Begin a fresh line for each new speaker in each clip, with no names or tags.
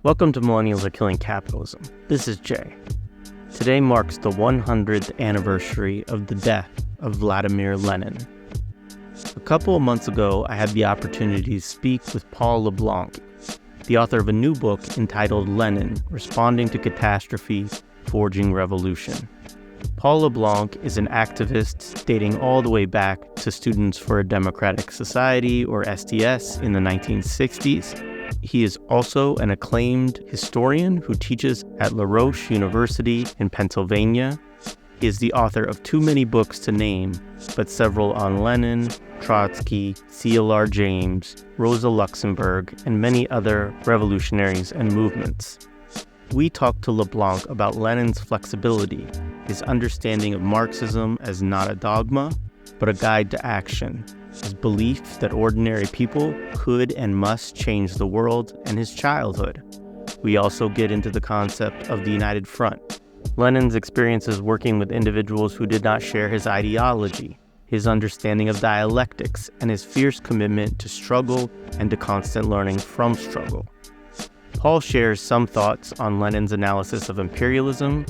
Welcome to Millennials Are Killing Capitalism. This is Jay. Today marks the 100th anniversary of the death of Vladimir Lenin. A couple of months ago, I had the opportunity to speak with Paul Le Blanc, the author of a new book entitled Lenin, Responding to Catastrophe, Forging Revolution. Paul Le Blanc is an activist dating all the way back to Students for a Democratic Society, or SDS, in the 1960s. He is also an acclaimed historian who teaches at Roche University in Pennsylvania. He is the author of too many books to name, but several on Lenin, Trotsky, CLR James, Rosa Luxemburg, and many other revolutionaries and movements. We talked to Le Blanc about Lenin's flexibility, his understanding of Marxism as not a dogma, but a guide to action, his belief that ordinary people could and must change the world, and his childhood. We also get into the concept of the United Front, Lenin's experiences working with individuals who did not share his ideology, his understanding of dialectics, and his fierce commitment to struggle and to constant learning from struggle. Paul shares some thoughts on Lenin's analysis of imperialism,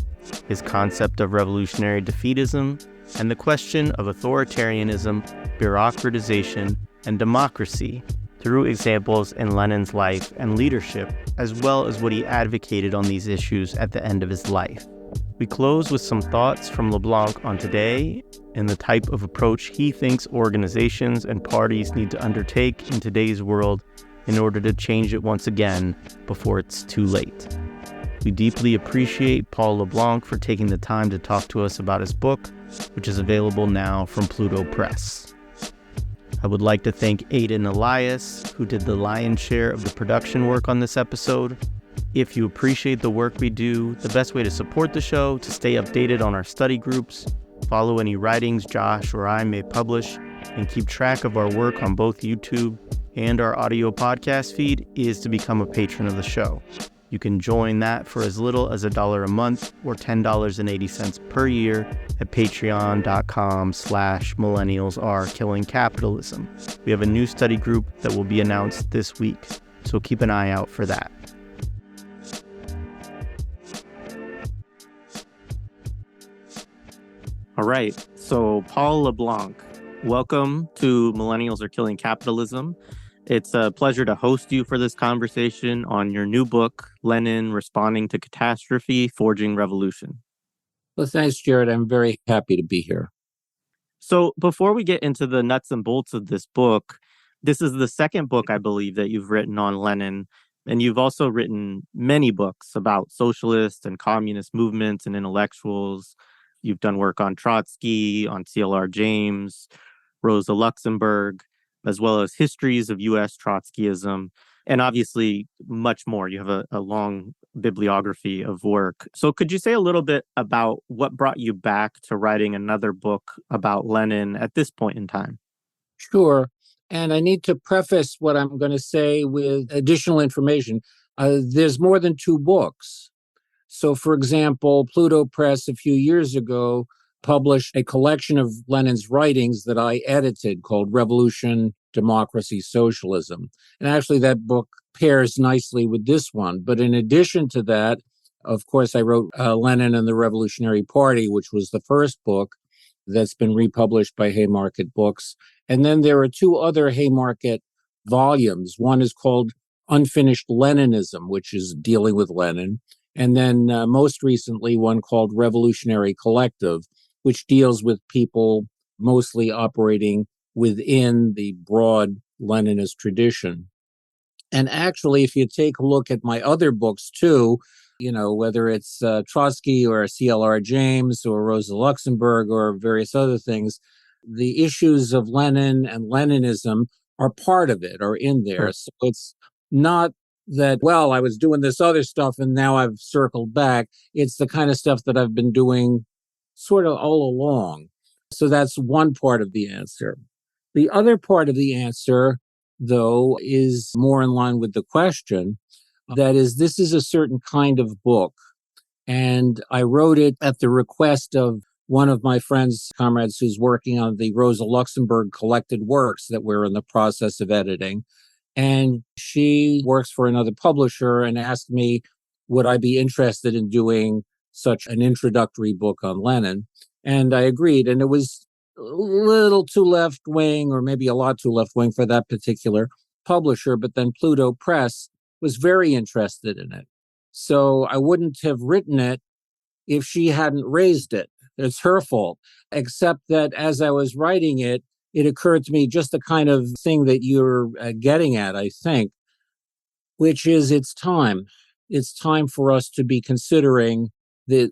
his concept of revolutionary defeatism, and the question of authoritarianism, bureaucratization, and democracy through examples in Lenin's life and leadership, as well as what he advocated on these issues at the end of his life. We close with some thoughts from Le Blanc on today and the type of approach he thinks organizations and parties need to undertake in today's world in order to change it once again before it's too late. We deeply appreciate Paul Le Blanc for taking the time to talk to us about his book, which is available now from Pluto Press. I would like to thank Aidan Elias, who did the lion's share of the production work on this episode. If you appreciate the work we do, the best way to support the show, to stay updated on our study groups, follow any writings Josh or I may publish, and keep track of our work on both YouTube and our audio podcast feed, is to become a patron of the show. You can join that for as little as $1 a month or $10.80 per year at patreon.com/millennialsarekillingcapitalism. We have a new study group that will be announced this week, so keep an eye out for that. All right, so Paul Le Blanc, welcome to Millennials Are Killing Capitalism. It's a pleasure to host you for this conversation on your new book, Lenin, Responding to Catastrophe, Forging Revolution.
Well, thanks, Jared. I'm very happy to be here.
So before we get into the nuts and bolts of this book, this is the second book, I believe, that you've written on Lenin. And you've also written many books about socialist and communist movements and intellectuals. You've done work on Trotsky, on CLR James, Rosa Luxemburg, as well as histories of U.S. Trotskyism, and obviously much more. You have a long bibliography of work. So could you say a little bit about what brought you back to writing another book about Lenin at this point in time?
Sure. And I need to preface what I'm going to say with additional information. There's more than two books. So, for example, Pluto Press a few years ago published a collection of Lenin's writings that I edited called Revolution, Democracy, Socialism. And actually that book pairs nicely with this one. But in addition to that, of course, I wrote Lenin and the Revolutionary Party, which was the first book that's been republished by Haymarket Books. And then there are two other Haymarket volumes. One is called Unfinished Leninism, which is dealing with Lenin. And then most recently, one called Revolutionary Collective, which deals with people mostly operating within the broad Leninist tradition. And actually, if you take a look at my other books too, whether it's Trotsky or CLR James or Rosa Luxemburg or various other things, the issues of Lenin and Leninism are part of it, are in there. Sure. So it's not that, well, I was doing this other stuff and now I've circled back. It's the kind of stuff that I've been doing sort of all along. So that's one part of the answer. The other part of the answer, though, is more in line with the question. That is, this is a certain kind of book. And I wrote it at the request of one of my friends, comrades, who's working on the Rosa Luxemburg collected works that we're in the process of editing. And she works for another publisher and asked me, would I be interested in doing such an introductory book on Lenin? And I agreed. And it was a little too left wing, or maybe a lot too left wing for that particular publisher. But then Pluto Press was very interested in it. So I wouldn't have written it if she hadn't raised it. It's her fault. Except that as I was writing it, it occurred to me just the kind of thing that you're getting at, I think, which is it's time. It's time for us to be considering the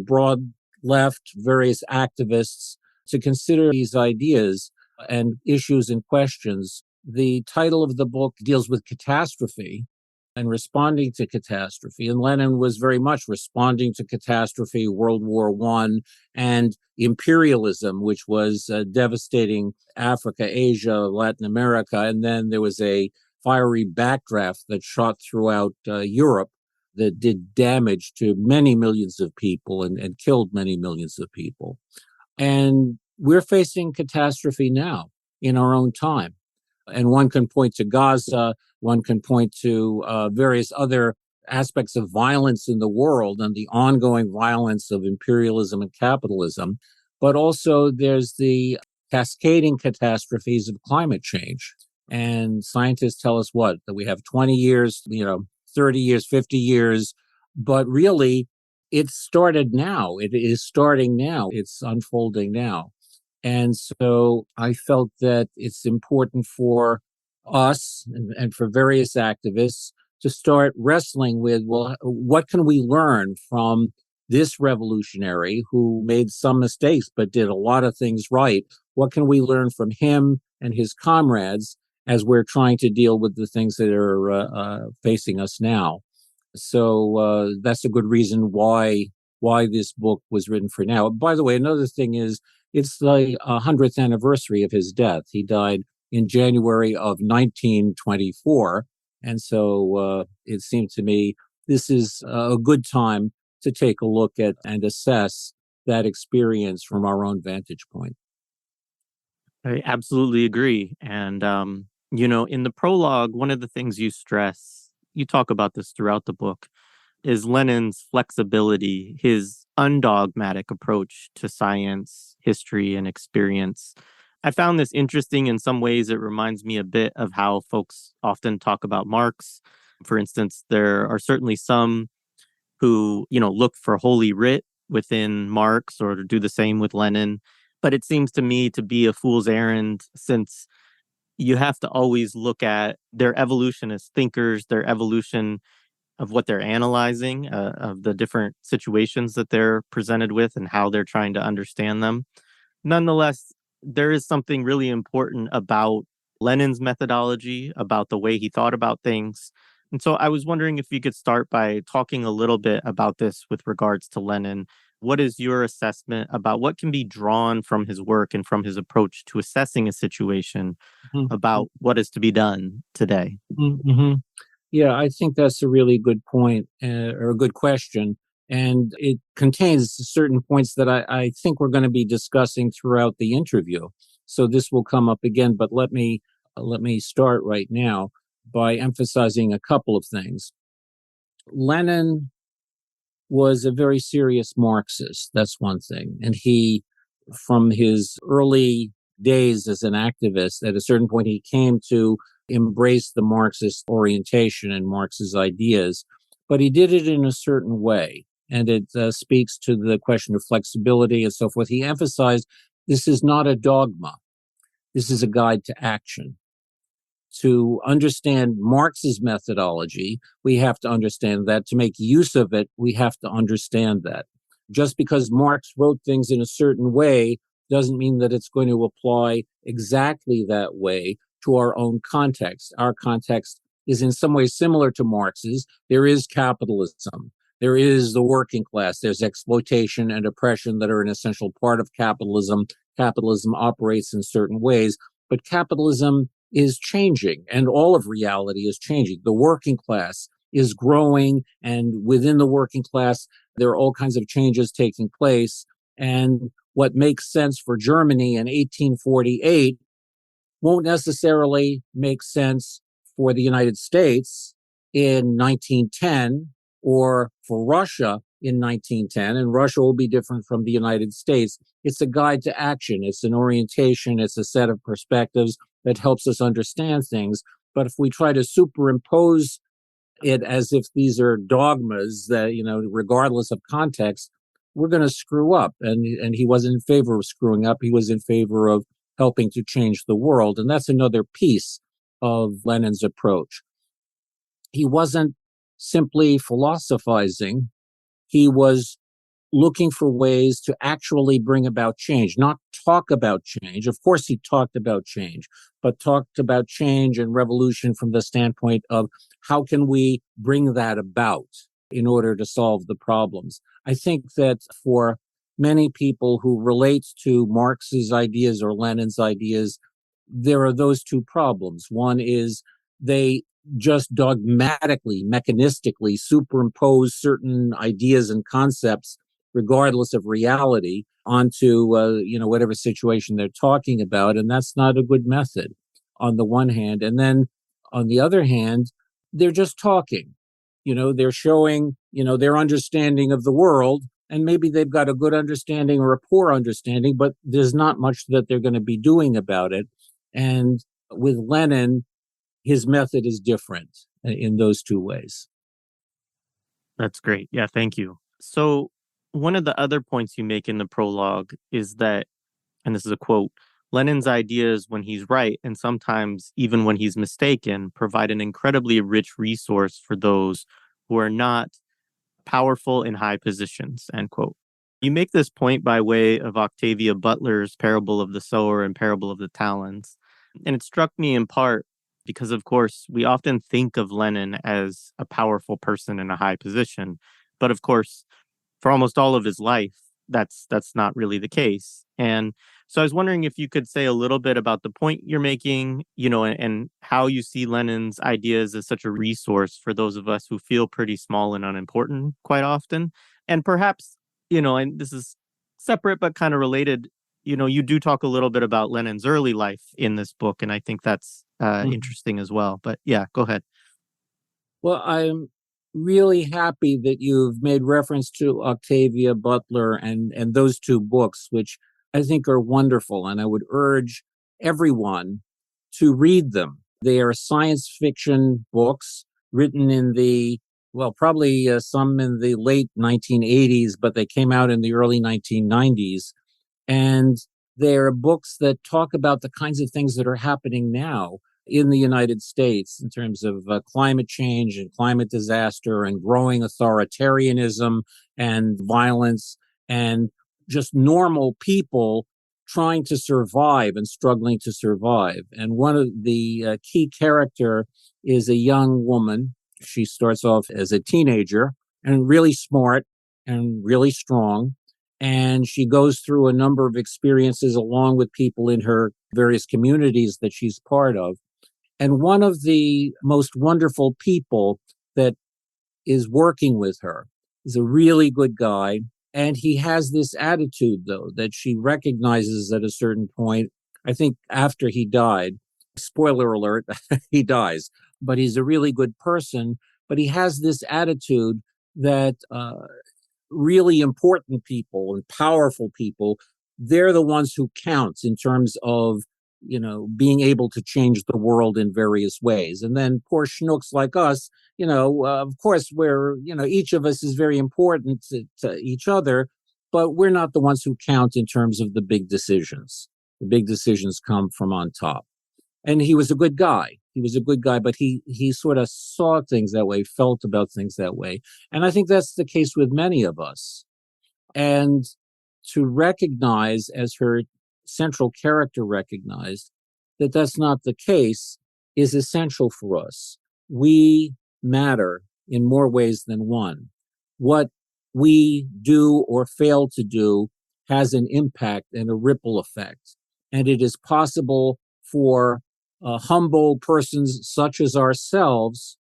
broad left, various activists, to consider these ideas and issues and questions. The title of the book deals with catastrophe and responding to catastrophe. And Lenin was very much responding to catastrophe, World War I, and imperialism, which was devastating Africa, Asia, Latin America. And then there was a fiery backdraft that shot throughout Europe that did damage to many millions of people and killed many millions of people. And we're facing catastrophe now in our own time. And one can point to Gaza, one can point to various other aspects of violence in the world and the ongoing violence of imperialism and capitalism. But also there's the cascading catastrophes of climate change. And scientists tell us that we have 20 years, 30 years, 50 years. But really, it started now. It is starting now. It's unfolding now. And so I felt that it's important for us and for various activists to start wrestling with, well, what can we learn from this revolutionary who made some mistakes but did a lot of things right? What can we learn from him and his comrades as we're trying to deal with the things that are facing us now? So that's a good reason why this book was written for now. By the way, another thing is, it's the 100th anniversary of his death. He died in January of 1924. And so it seemed to me this is a good time to take a look at and assess that experience from our own vantage point.
I absolutely agree. And, in the prologue, one of the things you stress, you talk about this throughout the book, is Lenin's flexibility, his undogmatic approach to science, history, and experience. I found this interesting in some ways. It reminds me a bit of how folks often talk about Marx. For instance, there are certainly some who, look for holy writ within Marx or do the same with Lenin. But it seems to me to be a fool's errand, since you have to always look at their evolution as thinkers, their evolution of what they're analyzing, of the different situations that they're presented with and how they're trying to understand them. Nonetheless, there is something really important about Lenin's methodology, about the way he thought about things. And so I was wondering if you could start by talking a little bit about this with regards to Lenin. What is your assessment about what can be drawn from his work and from his approach to assessing a situation about what is to be done today?
Mm-hmm. Yeah, I think that's a really good point or a good question. And it contains certain points that I think we're going to be discussing throughout the interview. So this will come up again, but let me start right now by emphasizing a couple of things. Lenin was a very serious Marxist. That's one thing. And he, from his early days as an activist, at a certain point, he came to embrace the Marxist orientation and Marx's ideas, but he did it in a certain way. And it speaks to the question of flexibility and so forth. He emphasized this is not a dogma. This is a guide to action. To understand Marx's methodology, we have to understand that. To make use of it, we have to understand that. Just because Marx wrote things in a certain way doesn't mean that it's going to apply exactly that way to our own context. Our context is in some ways similar to Marx's. There is capitalism. There is the working class. There's exploitation and oppression that are an essential part of capitalism. Capitalism operates in certain ways, but capitalism is changing, and all of reality is changing. The working class is growing, and within the working class, there are all kinds of changes taking place. And what makes sense for Germany in 1848 won't necessarily make sense for the United States in 1910 or for Russia in 1910, and Russia will be different from the United States. It's a guide to action. It's an orientation. It's a set of perspectives that helps us understand things. But if we try to superimpose it as if these are dogmas that, regardless of context, we're going to screw up. And he wasn't in favor of screwing up. He was in favor of helping to change the world. And that's another piece of Lenin's approach. He wasn't simply philosophizing. He was looking for ways to actually bring about change, not talk about change. Of course, he talked about change, but talked about change and revolution from the standpoint of how can we bring that about in order to solve the problems. I think that for many people who relate to Marx's ideas or Lenin's ideas, there are those two problems. One is they just dogmatically, mechanistically superimpose certain ideas and concepts regardless of reality, onto whatever situation they're talking about, and that's not a good method. On the one hand, and then on the other hand, they're just talking. They're showing their understanding of the world, and maybe they've got a good understanding or a poor understanding, but there's not much that they're going to be doing about it. And with Lenin, his method is different in those two ways.
That's great. Yeah, thank you. So one of the other points you make in the prologue is that, and this is a quote, Lenin's ideas, when he's right, and sometimes even when he's mistaken, provide an incredibly rich resource for those who are not powerful in high positions, end quote. You make this point by way of Octavia Butler's Parable of the Sower and Parable of the Talents. And it struck me in part because, of course, we often think of Lenin as a powerful person in a high position. But of course, for almost all of his life, that's not really the case. And so I was wondering if you could say a little bit about the point you're making, and how you see Lenin's ideas as such a resource for those of us who feel pretty small and unimportant quite often. And perhaps, and this is separate but kind of related, you do talk a little bit about Lenin's early life in this book, and I think that's interesting as well. But yeah, go ahead.
Well, I'm really happy that you've made reference to Octavia Butler and those two books, which I think are wonderful. And I would urge everyone to read them. They are science fiction books written in probably some in the late 1980s, but they came out in the early 1990s. And they're books that talk about the kinds of things that are happening now in the United States in terms of climate change and climate disaster and growing authoritarianism and violence and just normal people trying to survive and struggling to survive. And one of the key character is a young woman. She starts off as a teenager and really smart and really strong. And she goes through a number of experiences along with people in her various communities that she's part of. And one of the most wonderful people that is working with her is a really good guy. And he has this attitude, though, that she recognizes at a certain point. I think after he died, spoiler alert, he dies, but he's a really good person. But he has this attitude that really important people and powerful people, they're the ones who count in terms of being able to change the world in various ways. And then poor schnooks like us, of course, each of us is very important to each other, but we're not the ones who count in terms of the big decisions. The big decisions come from on top. And he was a good guy. But he sort of saw things that way, felt about things that way. And I think that's the case with many of us. And to recognize, as her central character recognized, that that's not the case is essential for us. We matter in more ways than one. What we do or fail to do has an impact and a ripple effect. And it is possible for humble persons such as ourselves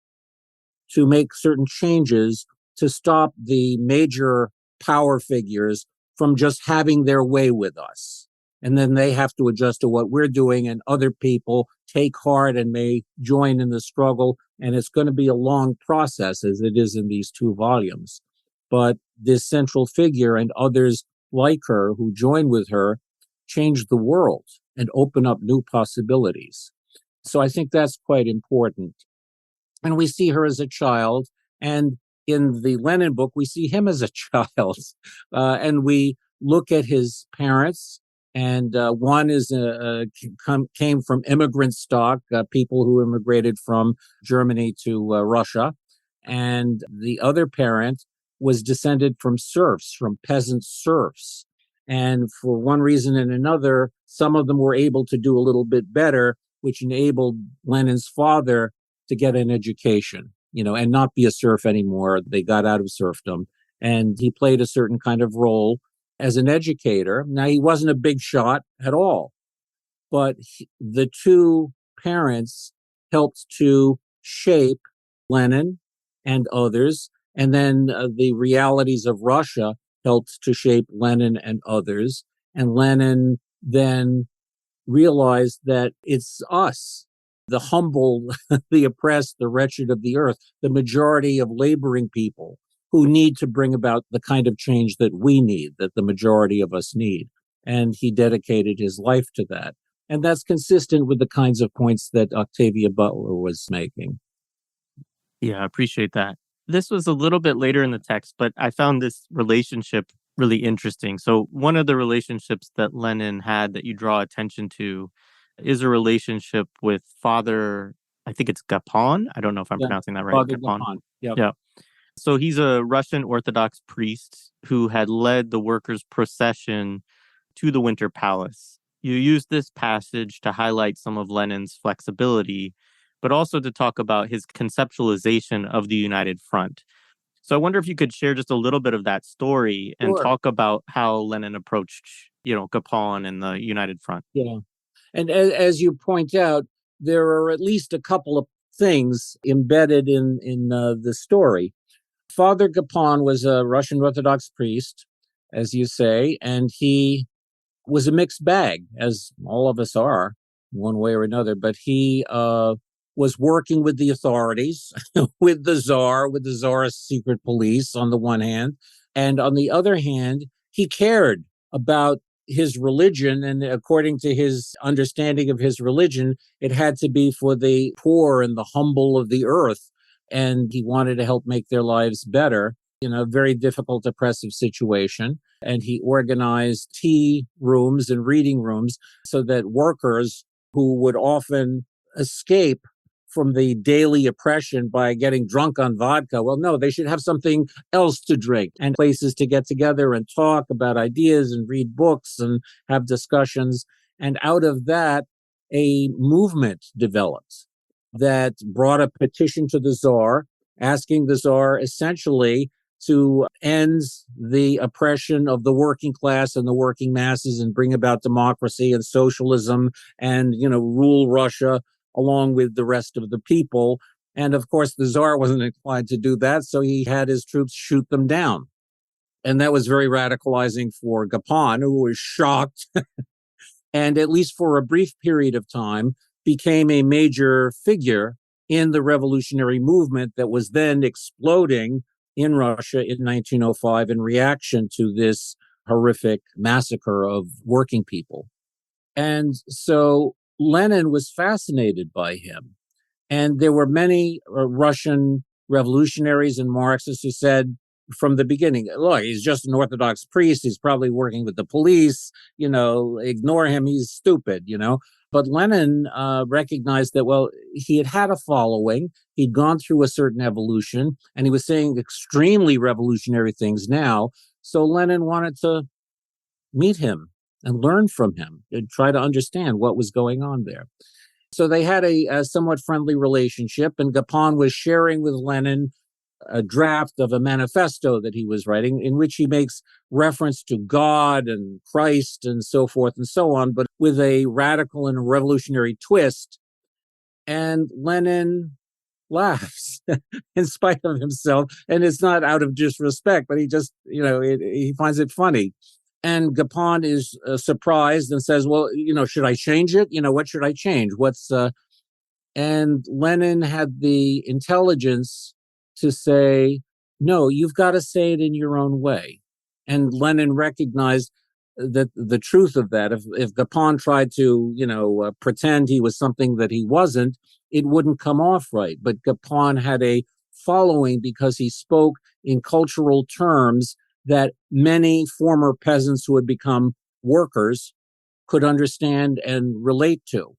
to make certain changes to stop the major power figures from just having their way with us. and then they have to adjust to what we're doing, and other people take heart and may join in the struggle. And it's going to be a long process, as it is in these two volumes. But this central figure and others like her who join with her change the world and open up new possibilities. So I think that's quite important. And we see her as a child. And in the Lenin book, we see him as a child. And we look at his parents. And one came from immigrant stock, people who immigrated from Germany to Russia. And the other parent was descended from serfs, from peasant serfs. And for one reason and another, some of them were able to do a little bit better, which enabled Lenin's father to get an education, and not be a serf anymore. They got out of serfdom. And he played a certain kind of role as an educator. Now, he wasn't a big shot at all, but the two parents helped to shape Lenin and others. And then the realities of Russia helped to shape Lenin and others. And Lenin then realized that it's us, the humble, the oppressed, the wretched of the earth, the majority of laboring people, who need to bring about the kind of change that we need, that the majority of us need. And he dedicated his life to that. And that's consistent with the kinds of points that Octavia Butler was making.
Yeah, I appreciate that. This was a little bit later in the text, but I found this relationship really interesting. So one of the relationships that Lenin had that you draw attention to is a relationship with Father, I think it's Gapan. I don't know if I'm pronouncing that right.
Father Gapan. Yep.
Yeah. So he's a Russian Orthodox priest who had led the workers' procession to the Winter Palace. You use this passage to highlight some of Lenin's flexibility, but also to talk about his conceptualization of the United Front. So I wonder if you could share just a little bit of that story and talk about how Lenin approached, Gapan and the United Front.
Yeah. And as you point out, there are at least a couple of things embedded in the story. Father Gapan was a Russian Orthodox priest, as you say, and he was a mixed bag, as all of us are, one way or another. But he was working with the authorities, with the Tsar's secret police on the one hand. And on the other hand, he cared about his religion. And according to his understanding of his religion, it had to be for the poor and the humble of the earth. And he wanted to help make their lives better in a very difficult, oppressive situation. And he organized tea rooms and reading rooms so that workers who would often escape from the daily oppression by getting drunk on vodka, well, no, they should have something else to drink and places to get together and talk about ideas and read books and have discussions. And out of that, a movement developed that brought a petition to the Tsar, asking the Tsar essentially to end the oppression of the working class and the working masses and bring about democracy and socialism and, rule Russia along with the rest of the people. And of course, the Tsar wasn't inclined to do that, so he had his troops shoot them down. And that was very radicalizing for Gapan, who was shocked and, at least for a brief period of time, became a major figure in the revolutionary movement that was then exploding in Russia in 1905 in reaction to this horrific massacre of working people. And so Lenin was fascinated by him. And there were many Russian revolutionaries and Marxists who said from the beginning, look, he's just an Orthodox priest. He's probably working with the police, ignore him. He's stupid, But Lenin recognized that, well, he had a following. He'd gone through a certain evolution, and he was saying extremely revolutionary things now. So Lenin wanted to meet him and learn from him and try to understand what was going on there. So they had a somewhat friendly relationship, and Gapan was sharing with Lenin a draft of a manifesto that he was writing in which he makes reference to God and Christ and so forth and so on, but with a radical and revolutionary twist. And Lenin laughs in spite of himself. And it's not out of disrespect, but he just, he finds it funny. And Gapan is surprised and says, well, should I change it? What should I change? And Lenin had the intelligence to say, no, you've got to say it in your own way. And Lenin recognized that the truth of that, if Gapan tried to, pretend he was something that he wasn't, it wouldn't come off right. But Gapan had a following because he spoke in cultural terms that many former peasants who had become workers could understand and relate to.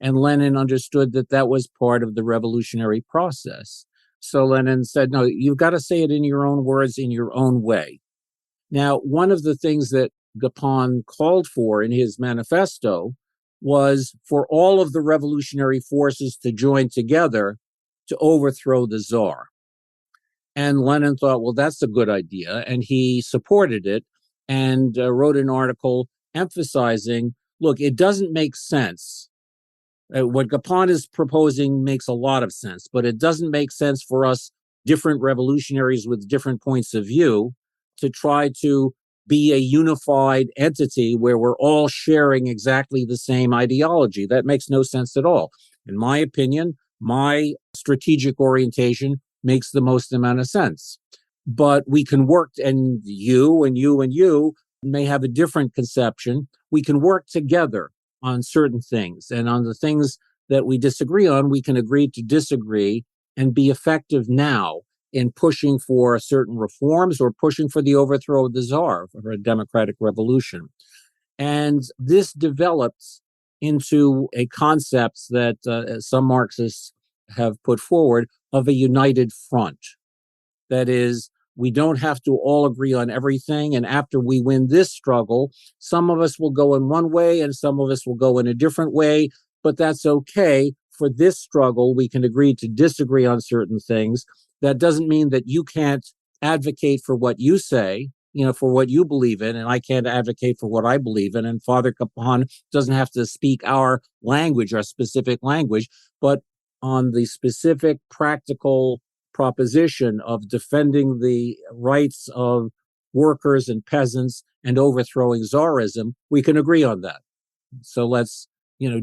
And Lenin understood that that was part of the revolutionary process. So Lenin said, no, you've got to say it in your own words, in your own way. Now, one of the things that Gapan called for in his manifesto was for all of the revolutionary forces to join together to overthrow the Tsar. And Lenin thought, well, that's a good idea. And he supported it and wrote an article emphasizing, look, it doesn't make sense. What Gapan is proposing makes a lot of sense, but it doesn't make sense for us, different revolutionaries with different points of view, to try to be a unified entity where we're all sharing exactly the same ideology. That makes no sense at all. In my opinion, my strategic orientation makes the most amount of sense. But we can work, and you and you and you may have a different conception. We can work together on certain things, and on the things that we disagree on, we can agree to disagree and be effective now in pushing for certain reforms or pushing for the overthrow of the Tsar, for a democratic revolution. And this develops into a concept that some Marxists have put forward of a united front. That is, we don't have to all agree on everything. And after we win this struggle, some of us will go in one way and some of us will go in a different way. But that's okay. For this struggle, we can agree to disagree on certain things. That doesn't mean that you can't advocate for what you say, for what you believe in, and I can't advocate for what I believe in. And Father Gapan doesn't have to speak our language, our specific language, but on the specific practical proposition of defending the rights of workers and peasants and overthrowing Tsarism, we can agree on that. So let's,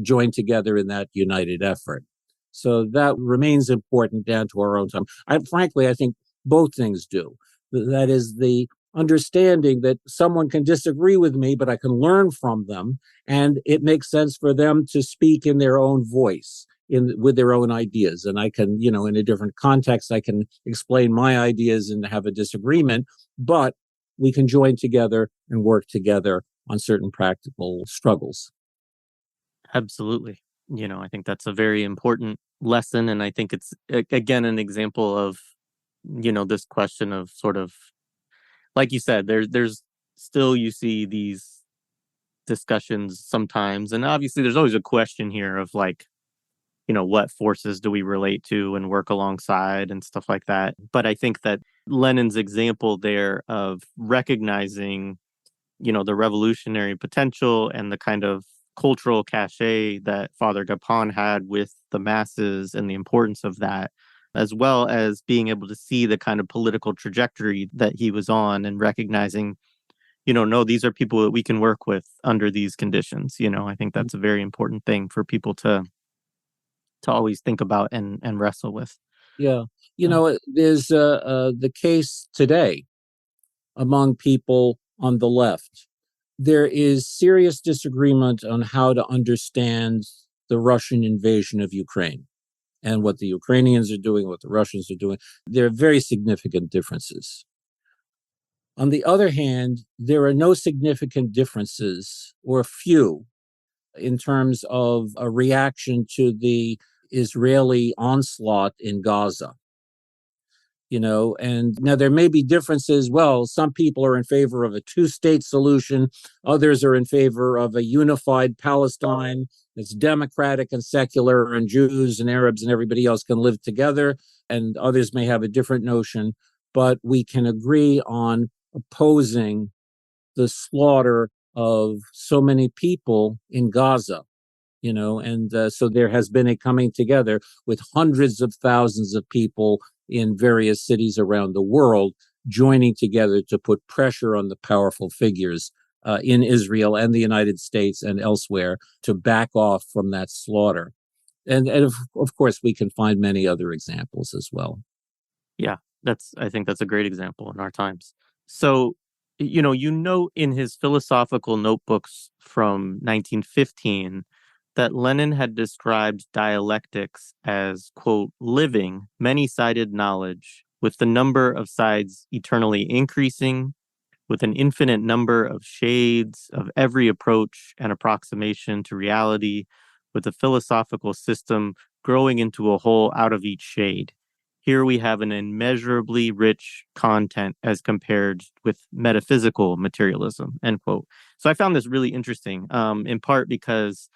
join together in that united effort. So that remains important down to our own time. Frankly, I think both things do. That is, the understanding that someone can disagree with me, but I can learn from them, and it makes sense for them to speak in their own voice, with their own ideas. And I can, in a different context, I can explain my ideas and have a disagreement, but we can join together and work together on certain practical struggles.
Absolutely. I think that's a very important lesson. And I think it's, again, an example of, this question of sort of, like you said, there's still, you see these discussions sometimes. And obviously there's always a question here of like, what forces do we relate to and work alongside and stuff like that. But I think that Lenin's example there of recognizing, the revolutionary potential and the kind of cultural cachet that Father Gapan had with the masses and the importance of that, as well as being able to see the kind of political trajectory that he was on and recognizing, no, these are people that we can work with under these conditions. I think that's a very important thing for people to always think about and wrestle with.
Yeah. There's the case today among people on the left. There is serious disagreement on how to understand the Russian invasion of Ukraine and what the Ukrainians are doing, what the Russians are doing. There are very significant differences. On the other hand, there are no significant differences, or few, in terms of a reaction to the Israeli onslaught in Gaza. And now there may be differences. Well, some people are in favor of a two-state solution. Others are in favor of a unified Palestine that's democratic and secular, and Jews and Arabs and everybody else can live together. And others may have a different notion, but we can agree on opposing the slaughter of so many people in Gaza. So there has been a coming together with hundreds of thousands of people in various cities around the world joining together to put pressure on the powerful figures in Israel and the United States and elsewhere to back off from that slaughter. And of course, we can find many other examples as well.
Yeah, I think that's a great example in our times. So, you note in his philosophical notebooks from 1915 that Lenin had described dialectics as, quote, living, many-sided knowledge, with the number of sides eternally increasing, with an infinite number of shades of every approach and approximation to reality, with a philosophical system growing into a whole out of each shade. Here we have an immeasurably rich content as compared with metaphysical materialism, end quote. So I found this really interesting, in part because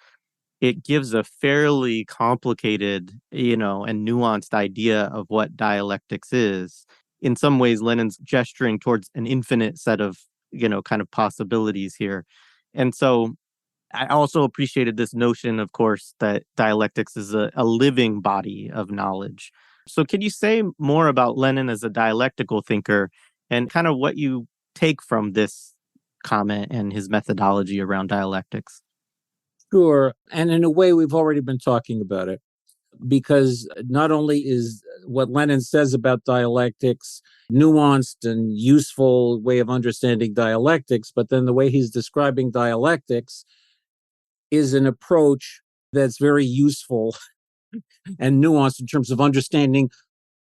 it gives a fairly complicated, and nuanced idea of what dialectics is. In some ways, Lenin's gesturing towards an infinite set of, kind of possibilities here. And so I also appreciated this notion, of course, that dialectics is a living body of knowledge. So can you say more about Lenin as a dialectical thinker and kind of what you take from this comment and his methodology around dialectics?
Sure. And in a way, we've already been talking about it, because not only is what Lenin says about dialectics nuanced and useful way of understanding dialectics, but then the way he's describing dialectics is an approach that's very useful and nuanced in terms of understanding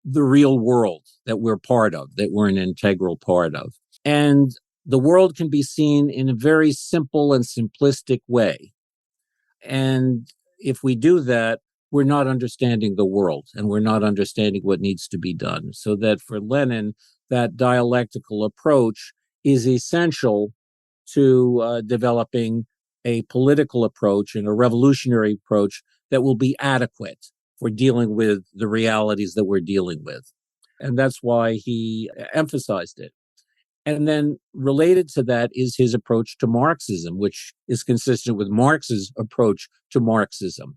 the real world that we're part of, that we're an integral part of. And the world can be seen in a very simple and simplistic way. And if we do that, we're not understanding the world and we're not understanding what needs to be done. So that for Lenin, that dialectical approach is essential to developing a political approach and a revolutionary approach that will be adequate for dealing with the realities that we're dealing with. And that's why he emphasized it. And then related to that is his approach to Marxism, which is consistent with Marx's approach to Marxism.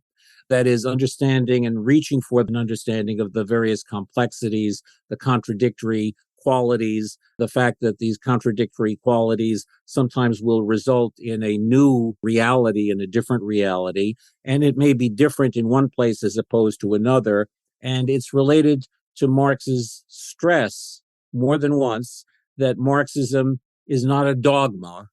That is understanding and reaching for an understanding of the various complexities, the contradictory qualities, the fact that these contradictory qualities sometimes will result in a new reality and a different reality. And it may be different in one place as opposed to another. And it's related to Marx's stress more than once that Marxism is not a dogma,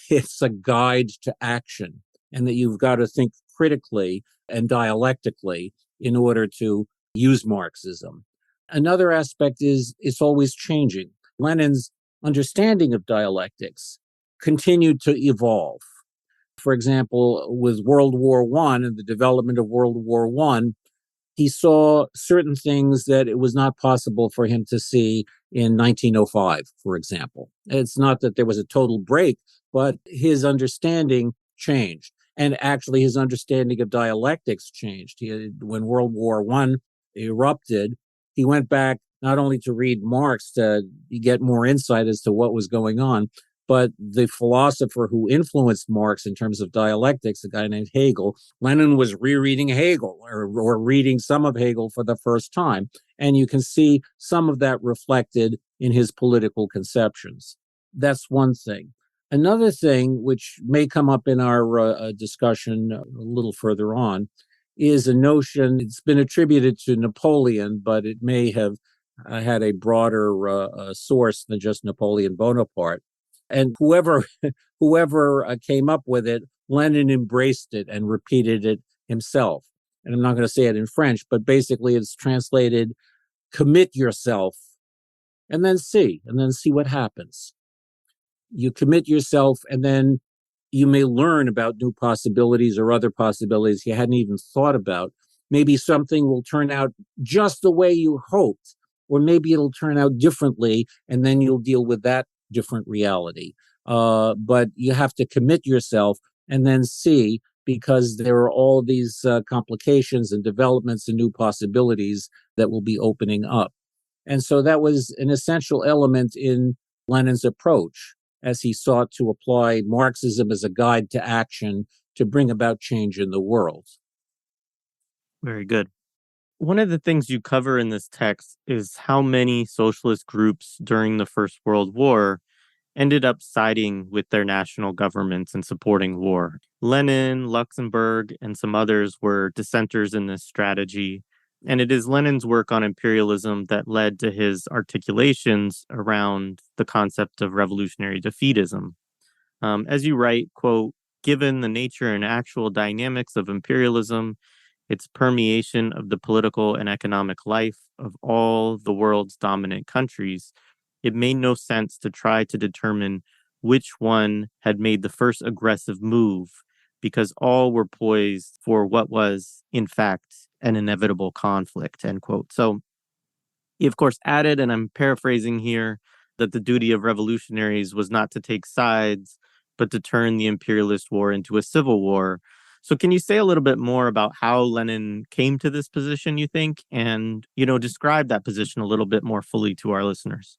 it's a guide to action, and that you've got to think critically and dialectically in order to use Marxism. Another aspect is it's always changing. Lenin's understanding of dialectics continued to evolve. For example, with World War I and the development of World War I, he saw certain things that it was not possible for him to see in 1905, for example. It's not that there was a total break, but his understanding changed. And actually, his understanding of dialectics changed. When World War I erupted, he went back not only to read Marx to get more insight as to what was going on, but the philosopher who influenced Marx in terms of dialectics, a guy named Hegel, Lenin was rereading Hegel or reading some of Hegel for the first time. And you can see some of that reflected in his political conceptions. That's one thing. Another thing, which may come up in our discussion a little further on, is a notion, it's been attributed to Napoleon, but it may have had a broader source than just Napoleon Bonaparte. And whoever came up with it, Lenin embraced it and repeated it himself. And I'm not going to say it in French, but basically it's translated, commit yourself and then see what happens. You commit yourself and then you may learn about new possibilities or other possibilities you hadn't even thought about. Maybe something will turn out just the way you hoped, or maybe it'll turn out differently, and then you'll deal with that different reality. But you have to commit yourself and then see, because there are all these complications and developments and new possibilities that will be opening up. And so that was an essential element in Lenin's approach as he sought to apply Marxism as a guide to action to bring about change in the world.
Very good. One of the things you cover in this text is how many socialist groups during the First World War ended up siding with their national governments and supporting war. Lenin, Luxemburg, and some others were dissenters in this strategy. And it is Lenin's work on imperialism that led to his articulations around the concept of revolutionary defeatism. As you write, quote, given the nature and actual dynamics of imperialism, its permeation of the political and economic life of all the world's dominant countries, it made no sense to try to determine which one had made the first aggressive move, because all were poised for what was, in fact, an inevitable conflict, end quote. So he, of course, added, and I'm paraphrasing here, that the duty of revolutionaries was not to take sides, but to turn the imperialist war into a civil war. So can you say a little bit more about how Lenin came to this position, you think, and, describe that position a little bit more fully to our listeners?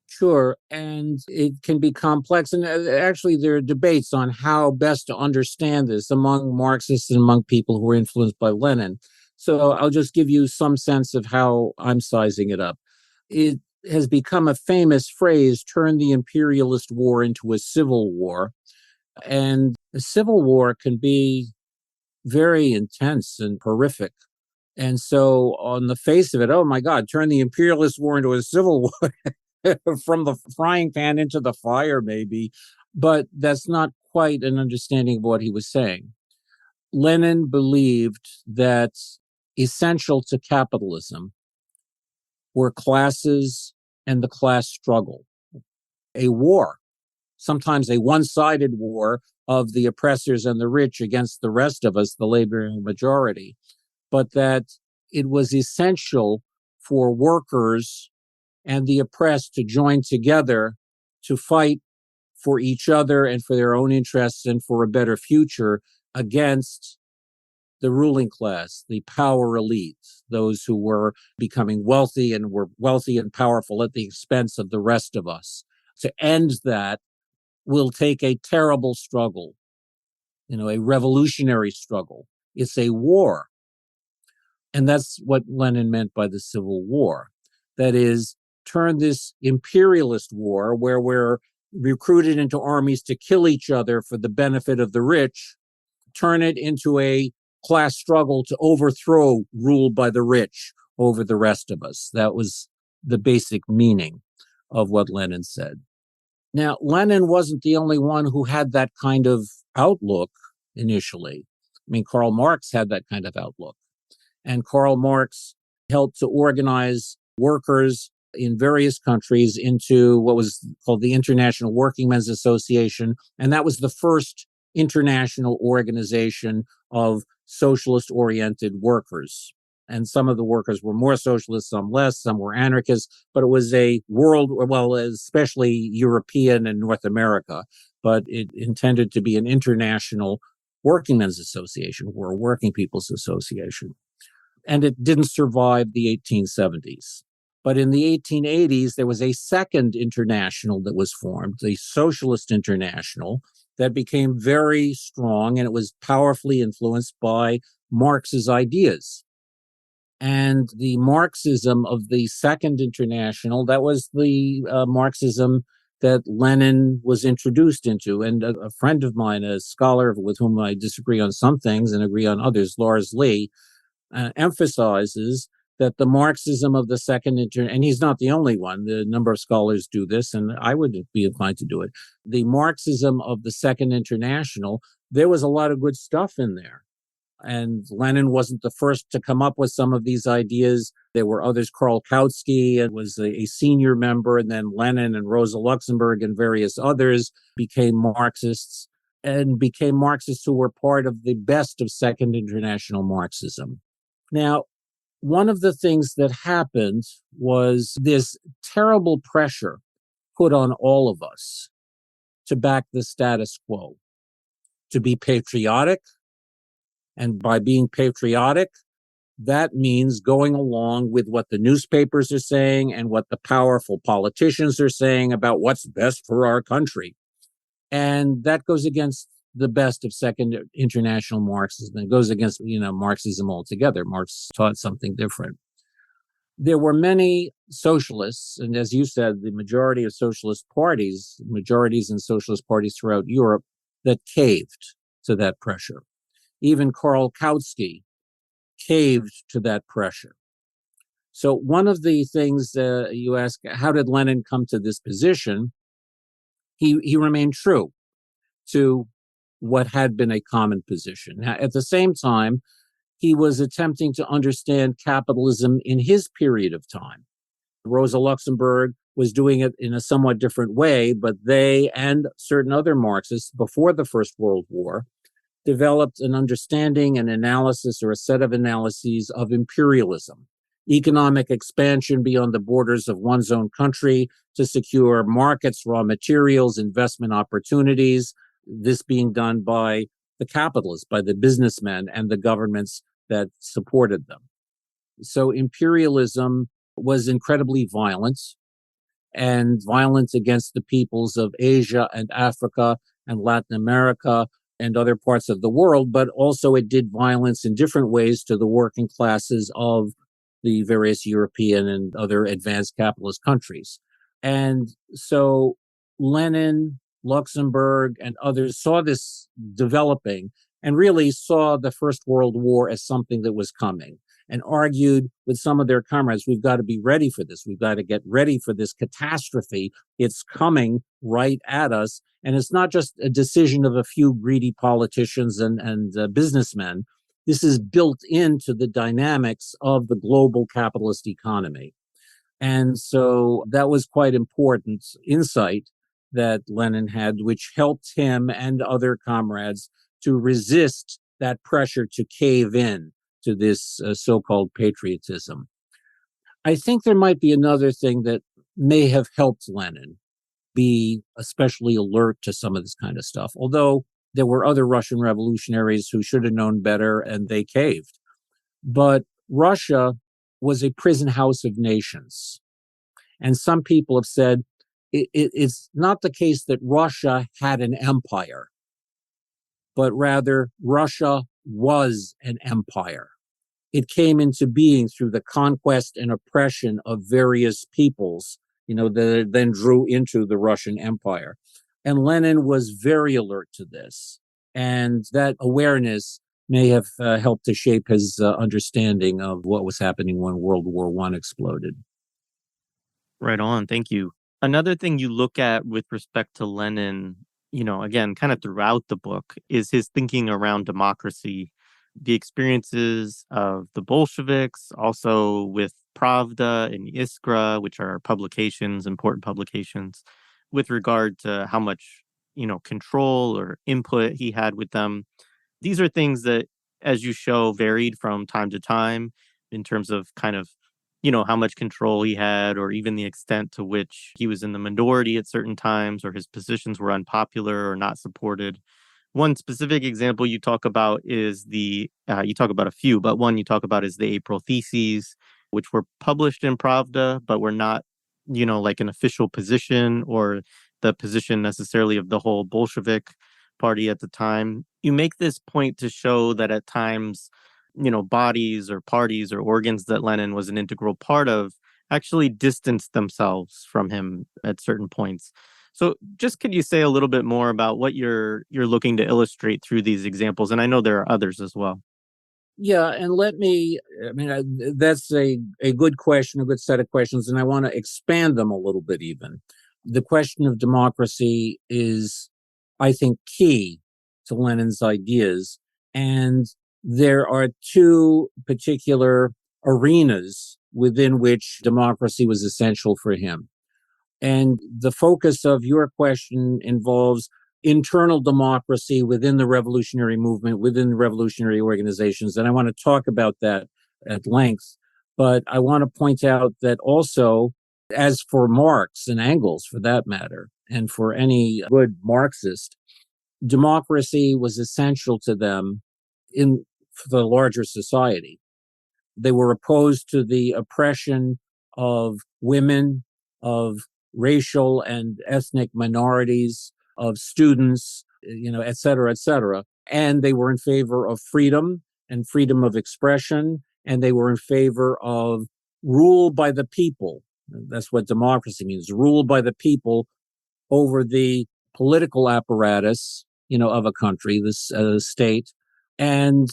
Sure. And it can be complex. And actually, there are debates on how best to understand this among Marxists and among people who were influenced by Lenin. So I'll just give you some sense of how I'm sizing it up. It has become a famous phrase, turn the imperialist war into a civil war. And a civil war can be very intense and horrific. And so on the face of it, oh my God, turn the imperialist war into a civil war. From the frying pan into the fire, maybe. But that's not quite an understanding of what he was saying. Lenin believed that essential to capitalism were classes and the class struggle. A war, sometimes a one-sided war of the oppressors and the rich against the rest of us, the laboring majority, but that it was essential for workers and the oppressed to join together to fight for each other and for their own interests and for a better future against the ruling class, the power elite, those who were becoming wealthy and were wealthy and powerful at the expense of the rest of us. To end that will take a terrible struggle, a revolutionary struggle. It's a war. And that's what Lenin meant by the Civil War. That is, turn this imperialist war where we're recruited into armies to kill each other for the benefit of the rich, turn it into a class struggle to overthrow rule by the rich over the rest of us. That was the basic meaning of what Lenin said. Now, Lenin wasn't the only one who had that kind of outlook initially. I mean, Karl Marx had that kind of outlook. And Karl Marx helped to organize workers in various countries into what was called the International Workingmen's Association. And that was the first international organization of socialist-oriented workers. And some of the workers were more socialist, some less, some were anarchists, but it was a world, well, especially European and North America, but it intended to be an international workingmen's association or a working people's association. And it didn't survive the 1870s. But in the 1880s, there was a second international that was formed, the Socialist International, that became very strong, and it was powerfully influenced by Marx's ideas. And the Marxism of the Second International, that was the Marxism that Lenin was introduced into. And a friend of mine, a scholar with whom I disagree on some things and agree on others, Lars Lee, emphasizes that the Marxism of the Second International, and he's not the only one, the number of scholars do this, and I would be inclined to do it. The Marxism of the Second International, there was a lot of good stuff in there. And Lenin wasn't the first to come up with some of these ideas. There were others. Karl Kautsky was a senior member, and then Lenin and Rosa Luxemburg and various others became Marxists, and became Marxists who were part of the best of Second International Marxism. Now, one of the things that happened was this terrible pressure put on all of us to back the status quo, to be patriotic. And by being patriotic, that means going along with what the newspapers are saying and what the powerful politicians are saying about what's best for our country. And that goes against the best of Second International Marxism. It goes against, Marxism altogether. Marx taught something different. There were many socialists, and as you said, the majority of socialist parties, majorities in socialist parties throughout Europe, that caved to that pressure. Even Karl Kautsky caved to that pressure. So one of the things you ask, how did Lenin come to this position? He remained true to what had been a common position. Now, at the same time, he was attempting to understand capitalism in his period of time. Rosa Luxemburg was doing it in a somewhat different way, but they and certain other Marxists before the First World War developed an understanding, an analysis, or a set of analyses of imperialism, economic expansion beyond the borders of one's own country to secure markets, raw materials, investment opportunities, this being done by the capitalists, by the businessmen and the governments that supported them. So imperialism was incredibly violent and violent against the peoples of Asia and Africa and Latin America and other parts of the world, but also it did violence in different ways to the working classes of the various European and other advanced capitalist countries. And so Lenin, Luxemburg, and others saw this developing and really saw the First World War as something that was coming and argued with some of their comrades, we've got to be ready for this. We've got to get ready for this catastrophe. It's coming right at us. And it's not just a decision of a few greedy politicians and businessmen. This is built into the dynamics of the global capitalist economy. And so that was quite important insight that Lenin had, which helped him and other comrades to resist that pressure to cave in to this so-called patriotism. I think there might be another thing that may have helped Lenin be especially alert to some of this kind of stuff, although there were other Russian revolutionaries who should have known better and they caved. But Russia was a prison house of nations. And some people have said it's not the case that Russia had an empire, but rather Russia was an empire. It came into being through the conquest and oppression of various peoples, that then drew into the Russian Empire. And Lenin was very alert to this. And that awareness may have helped to shape his understanding of what was happening when World War I exploded.
Right on. Thank you. Another thing you look at with respect to Lenin, again, kind of throughout the book, is his thinking around democracy, the experiences of the Bolsheviks, also with Pravda and Iskra, which are publications, important publications, with regard to how much, control or input he had with them. These are things that, as you show, varied from time to time in terms of kind of, how much control he had, or even the extent to which he was in the minority at certain times, or his positions were unpopular or not supported. One specific example you talk about is you talk about a few, but one you talk about is the April Theses, which were published in Pravda, but were not, like an official position or the position necessarily of the whole Bolshevik party at the time. You make this point to show that at times, bodies or parties or organs that Lenin was an integral part of actually distanced themselves from him at certain points. So just could you say a little bit more about what you're looking to illustrate through these examples? And I know there are others as well.
Yeah, and that's a good question, a good set of questions, and I want to expand them a little bit even. The question of democracy is, I think, key to Lenin's ideas, and there are two particular arenas within which democracy was essential for him. And the focus of your question involves internal democracy within the revolutionary movement, within the revolutionary organizations. And I want to talk about that at length. But I want to point out that also, as for Marx and Engels, for that matter, and for any good Marxist, democracy was essential to them for the larger society. They were opposed to the oppression of women, of racial and ethnic minorities, of students, et cetera, et cetera. And they were in favor of freedom and freedom of expression. And they were in favor of rule by the people. That's what democracy means, rule by the people over the political apparatus, of a country, this state. And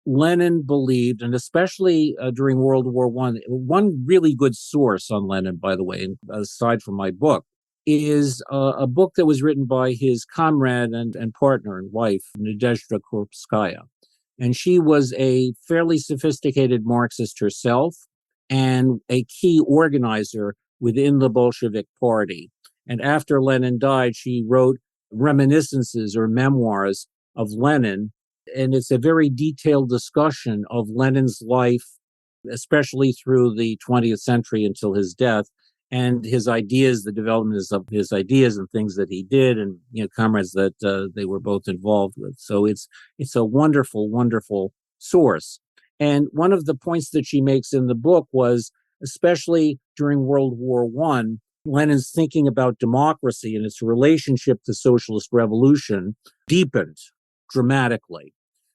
Lenin believed, and especially during World War one really good source on Lenin, by the way, aside from my book, is a book that was written by his comrade and partner and wife, Nadezhda Krupskaya. And she was a fairly sophisticated Marxist herself and a key organizer within the Bolshevik Party. And after Lenin died, she wrote reminiscences or memoirs of Lenin. And it's a very detailed discussion of Lenin's life, especially through the 20th century until his death, and his ideas, the development of his ideas and things that he did, and comrades that they were both involved with. So it's a wonderful, wonderful source. And one of the points that she makes in the book was, especially during World War I, Lenin's thinking about democracy and its relationship to socialist revolution deepened dramatically,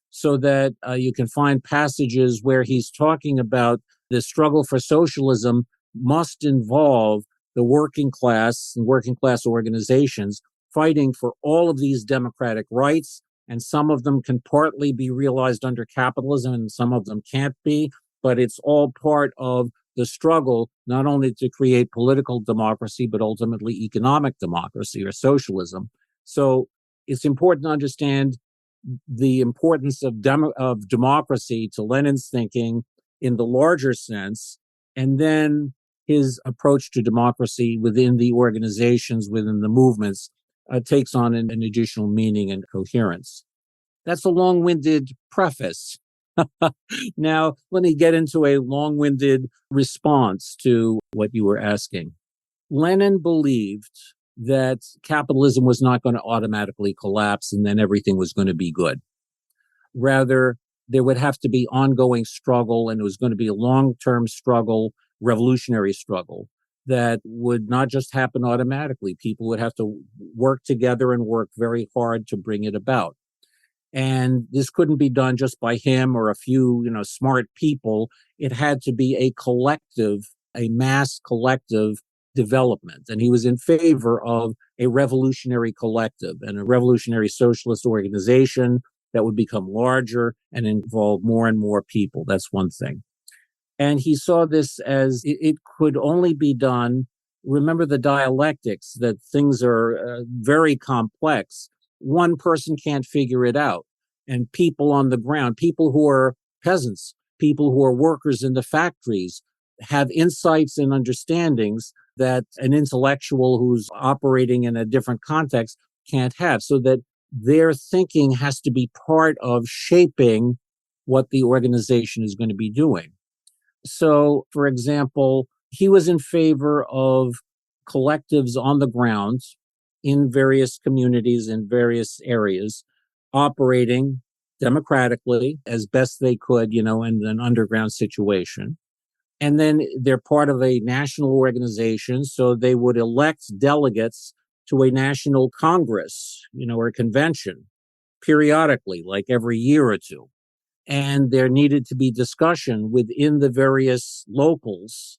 so that you can find passages where he's talking about the struggle for socialism must involve the working class and working class organizations fighting for all of these democratic rights. And some of them can partly be realized under capitalism and some of them can't be, but it's all part of the struggle, not only to create political democracy, but ultimately economic democracy or socialism. So it's important to understand the importance of democracy to Lenin's thinking in the larger sense, and then his approach to democracy within the organizations, within the movements, takes on an additional meaning and coherence. That's a long-winded preface. Now, let me get into a long-winded response to what you were asking. Lenin believed that capitalism was not going to automatically collapse and then everything was going to be good. Rather, there would have to be ongoing struggle, and it was going to be a long-term struggle, revolutionary struggle, that would not just happen automatically. People would have to work together and work very hard to bring it about. And this couldn't be done just by him or a few, smart people. It had to be a collective, a mass collective development. And he was in favor of a revolutionary collective and a revolutionary socialist organization that would become larger and involve more and more people. That's one thing. And he saw this as it could only be done. Remember the dialectics, that things are very complex. One person can't figure it out. And people on the ground, people who are peasants, people who are workers in the factories, have insights and understandings that an intellectual who's operating in a different context can't have. So that their thinking has to be part of shaping what the organization is going to be doing. So, for example, he was in favor of collectives on the ground in various communities, in various areas, operating democratically as best they could, in an underground situation. And then they're part of a national organization, so they would elect delegates to a national congress, or a convention periodically, like every year or two. And there needed to be discussion within the various locals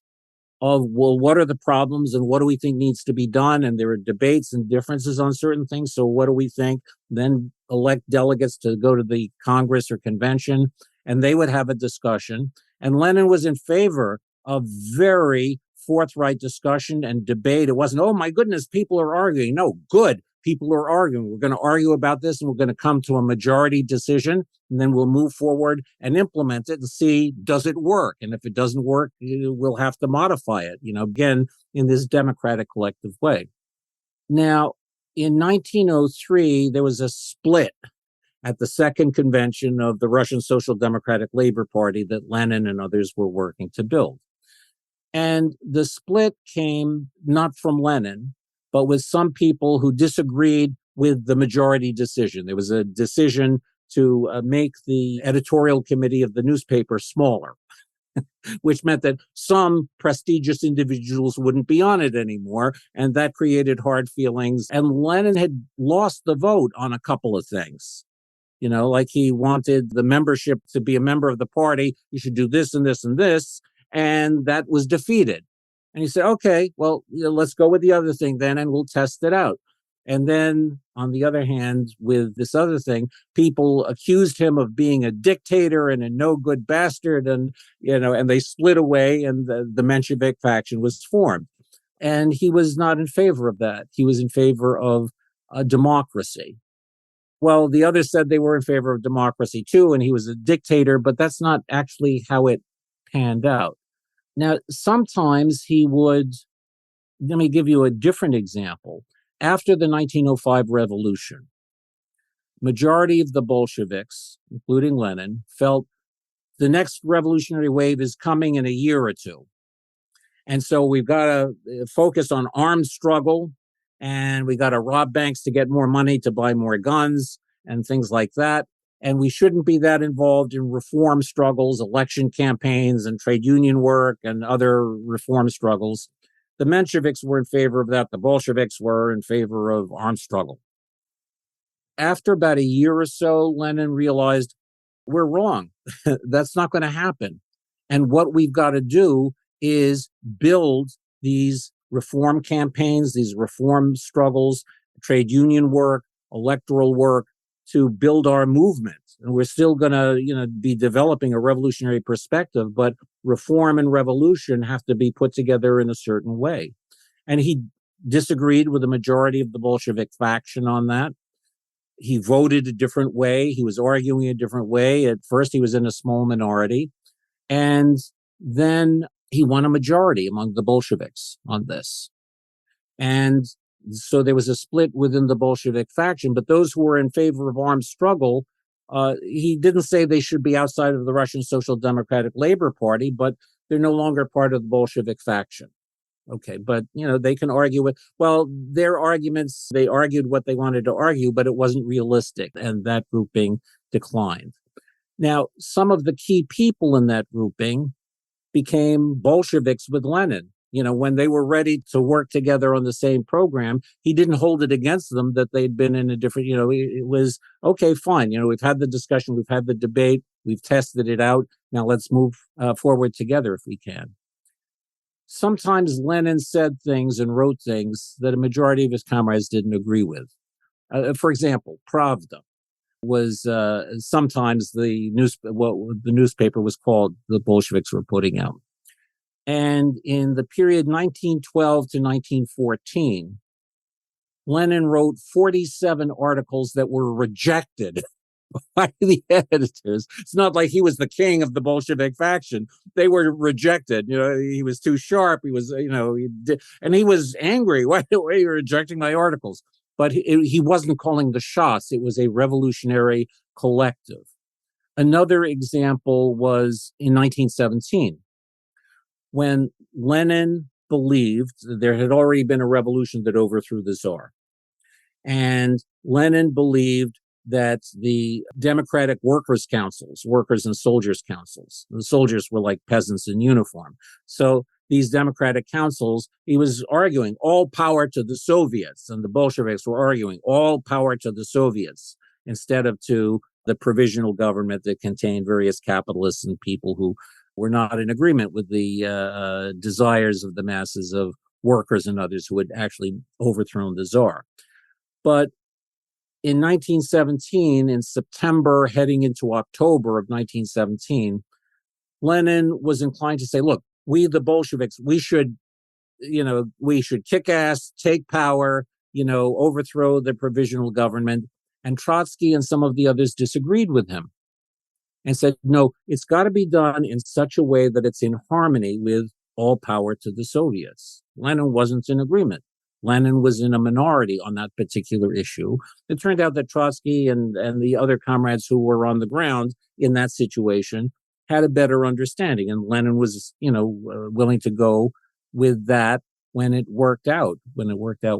of, well, what are the problems and what do we think needs to be done? And there are debates and differences on certain things. So what do we think? Then elect delegates to go to the Congress or convention, and they would have a discussion. And Lenin was in favor of very forthright discussion and debate. It wasn't, oh my goodness, people are arguing. No, good. People are arguing. We're going to argue about this and we're going to come to a majority decision, and then we'll move forward and implement it and see, does it work? And if it doesn't work, we'll have to modify it, again, in this democratic collective way. Now, in 1903, there was a split at the second convention of the Russian Social Democratic Labor Party that Lenin and others were working to build. And the split came not from Lenin, but with some people who disagreed with the majority decision. There was a decision to make the editorial committee of the newspaper smaller, which meant that some prestigious individuals wouldn't be on it anymore, and that created hard feelings. And Lenin had lost the vote on a couple of things. Like he wanted the membership to be a member of the party. You should do this and this and this. and that was defeated. And he said, okay, well, let's go with the other thing then, and we'll test it out. And then, on the other hand, with this other thing, people accused him of being a dictator and a no-good bastard, and and they split away, and the Menshevik faction was formed. And he was not in favor of that. He was in favor of democracy. Well, the others said they were in favor of democracy too, and he was a dictator, but that's not actually how it panned out. Now, sometimes he would, let me give you a different example. After the 1905 revolution, majority of the Bolsheviks, including Lenin, felt the next revolutionary wave is coming in a year or two. And so we've got to focus on armed struggle, and we got to rob banks to get more money to buy more guns and things like that. And we shouldn't be that involved in reform struggles, election campaigns, and trade union work and other reform struggles. The Mensheviks were in favor of that. The Bolsheviks were in favor of armed struggle. After about a year or so, Lenin realized we're wrong. That's not going to happen. And what we've got to do is build these reform campaigns, these reform struggles, trade union work, electoral work, to build our movement. And we're still going to, be developing a revolutionary perspective, but reform and revolution have to be put together in a certain way. And he disagreed with the majority of the Bolshevik faction on that. He voted a different way. He was arguing a different way. At first, he was in a small minority. And then he won a majority among the Bolsheviks on this. And so there was a split within the Bolshevik faction, but those who were in favor of armed struggle, he didn't say they should be outside of the Russian Social Democratic Labor Party, but they're no longer part of the Bolshevik faction. Okay, but, they can argue with, their arguments, they argued what they wanted to argue, but it wasn't realistic, and that grouping declined. Now, some of the key people in that grouping became Bolsheviks with Lenin. When they were ready to work together on the same program, he didn't hold it against them that they'd been in a different, it was, okay, fine. We've had the discussion, we've had the debate, we've tested it out. Now let's move forward together if we can. Sometimes Lenin said things and wrote things that a majority of his comrades didn't agree with. For example, Pravda was sometimes what the newspaper was called, the Bolsheviks were putting out. And in the period 1912 to 1914, Lenin wrote 47 articles that were rejected by the editors. It's not like he was the king of the Bolshevik faction. They were rejected. He was too sharp. He was, and he was angry. Why are you rejecting my articles? But he wasn't calling the shots. It was a revolutionary collective. Another example was in 1917. When Lenin believed there had already been a revolution that overthrew the Tsar. And Lenin believed that the democratic workers' councils, workers and soldiers' councils, the soldiers were like peasants in uniform. So these democratic councils, he was arguing all power to the Soviets, and the Bolsheviks were arguing all power to the Soviets instead of to the provisional government that contained various capitalists and people who were not in agreement with the desires of the masses of workers and others who had actually overthrown the Tsar. But in 1917, in September, heading into October of 1917, Lenin was inclined to say, look, we, the Bolsheviks, we should kick ass, take power, overthrow the provisional government. And Trotsky and some of the others disagreed with him and said, no, it's got to be done in such a way that it's in harmony with all power to the Soviets. Lenin wasn't in agreement. Lenin was in a minority on that particular issue. It turned out that Trotsky and the other comrades who were on the ground in that situation had a better understanding. And Lenin was, willing to go with that when it worked out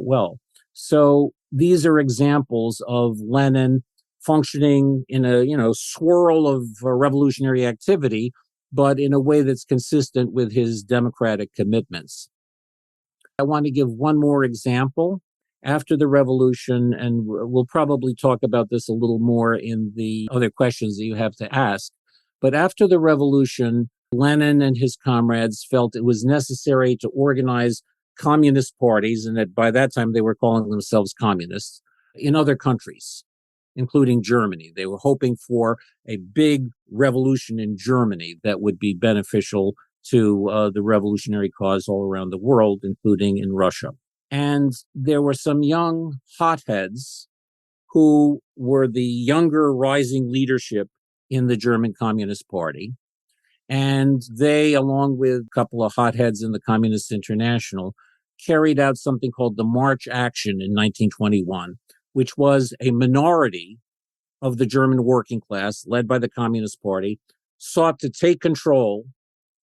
well. So these are examples of Lenin functioning in a, swirl of revolutionary activity, but in a way that's consistent with his democratic commitments. I want to give one more example. After the revolution, and we'll probably talk about this a little more in the other questions that you have to ask, but after the revolution, Lenin and his comrades felt it was necessary to organize communist parties, and that by that time they were calling themselves communists, in other countries, including Germany. They were hoping for a big revolution in Germany that would be beneficial to the revolutionary cause all around the world, including in Russia. And there were some young hotheads who were the younger rising leadership in the German Communist Party. And they, along with a couple of hotheads in the Communist International, carried out something called the March Action in 1921, which was a minority of the German working class, led by the Communist Party, sought to take control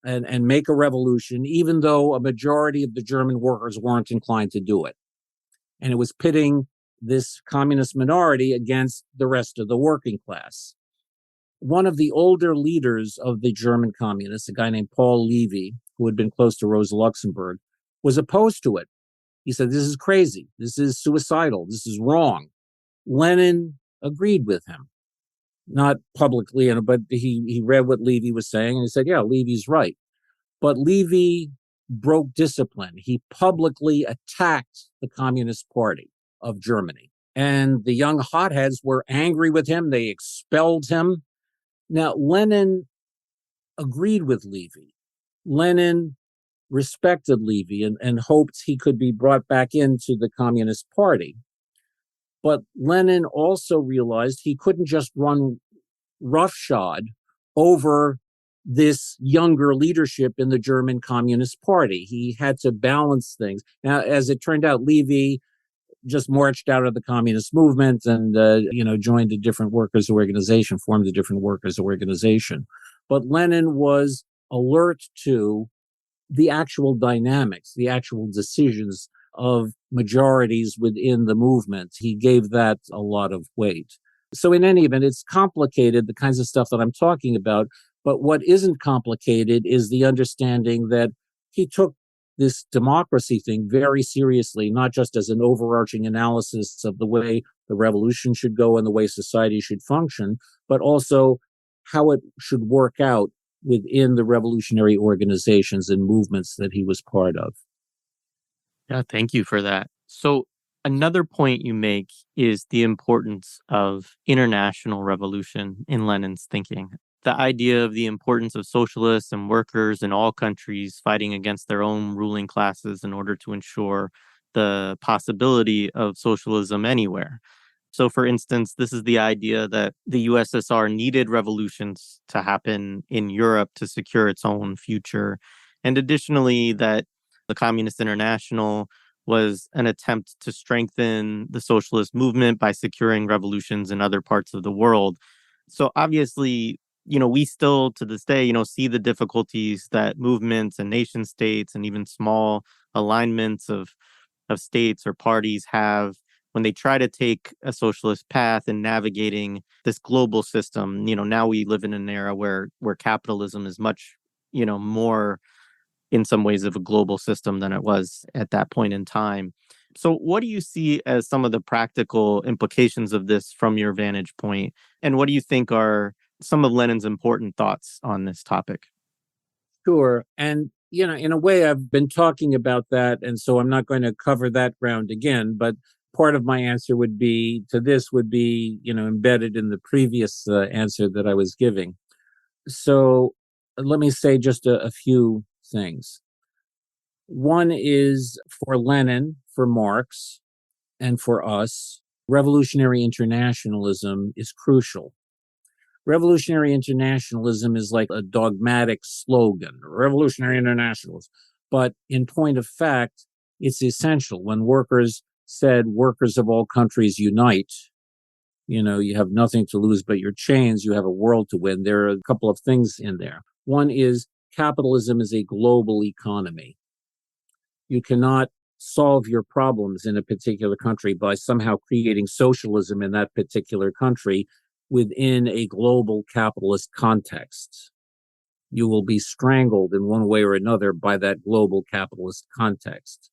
and make a revolution, even though a majority of the German workers weren't inclined to do it. And it was pitting this communist minority against the rest of the working class. One of the older leaders of the German communists, a guy named Paul Levy, who had been close to Rosa Luxemburg, was opposed to it. He said, "This is crazy. This is suicidal. This is wrong." Lenin agreed with him, not publicly, but he read what Levy was saying, and he said, "Yeah, Levy's right." But Levy broke discipline. He publicly attacked the Communist Party of Germany. And the young hotheads were angry with him. They expelled him. Now, Lenin agreed with Levy. Lenin respected Levy and hoped he could be brought back into the Communist Party. But Lenin also realized he couldn't just run roughshod over this younger leadership in the German Communist Party. He had to balance things. Now, as it turned out, Levy just marched out of the communist movement and joined a different workers' organization, formed a different workers' organization. But Lenin was alert to the actual dynamics, the actual decisions of majorities within the movement. He gave that a lot of weight. So in any event, it's complicated, the kinds of stuff that I'm talking about. But what isn't complicated is the understanding that he took this democracy thing very seriously, not just as an overarching analysis of the way the revolution should go and the way society should function, but also how it should work out within the revolutionary organizations and movements that he was part of.
Yeah, thank you for that. So, another point you make is the importance of international revolution in Lenin's thinking. The idea of the importance of socialists and workers in all countries fighting against their own ruling classes in order to ensure the possibility of socialism anywhere. So, for instance, this is the idea that the USSR needed revolutions to happen in Europe to secure its own future. And additionally, that the Communist International was an attempt to strengthen the socialist movement by securing revolutions in other parts of the world. So obviously, we still to this day, see the difficulties that movements and nation states and even small alignments of states or parties have when they try to take a socialist path and navigating this global system. Now we live in an era where capitalism is much, more in some ways of a global system than it was at that point in time. So what do you see as some of the practical implications of this from your vantage point? And what do you think are some of Lenin's important thoughts on this topic?
Sure. And, in a way, I've been talking about that. And so I'm not going to cover that ground again. But part of my answer would be embedded in the previous answer that I was giving. So let me say just a few things. One is for Lenin, for Marx, and for us, revolutionary internationalism is crucial. Revolutionary internationalism is like a dogmatic slogan, revolutionary internationalism. But in point of fact, it's essential. When workers said, "Workers of all countries unite," you have nothing to lose but your chains, you have a world to win. There are a couple of things in there. One is capitalism is a global economy. You cannot solve your problems in a particular country by somehow creating socialism in that particular country within a global capitalist context. You will be strangled in one way or another by that global capitalist context.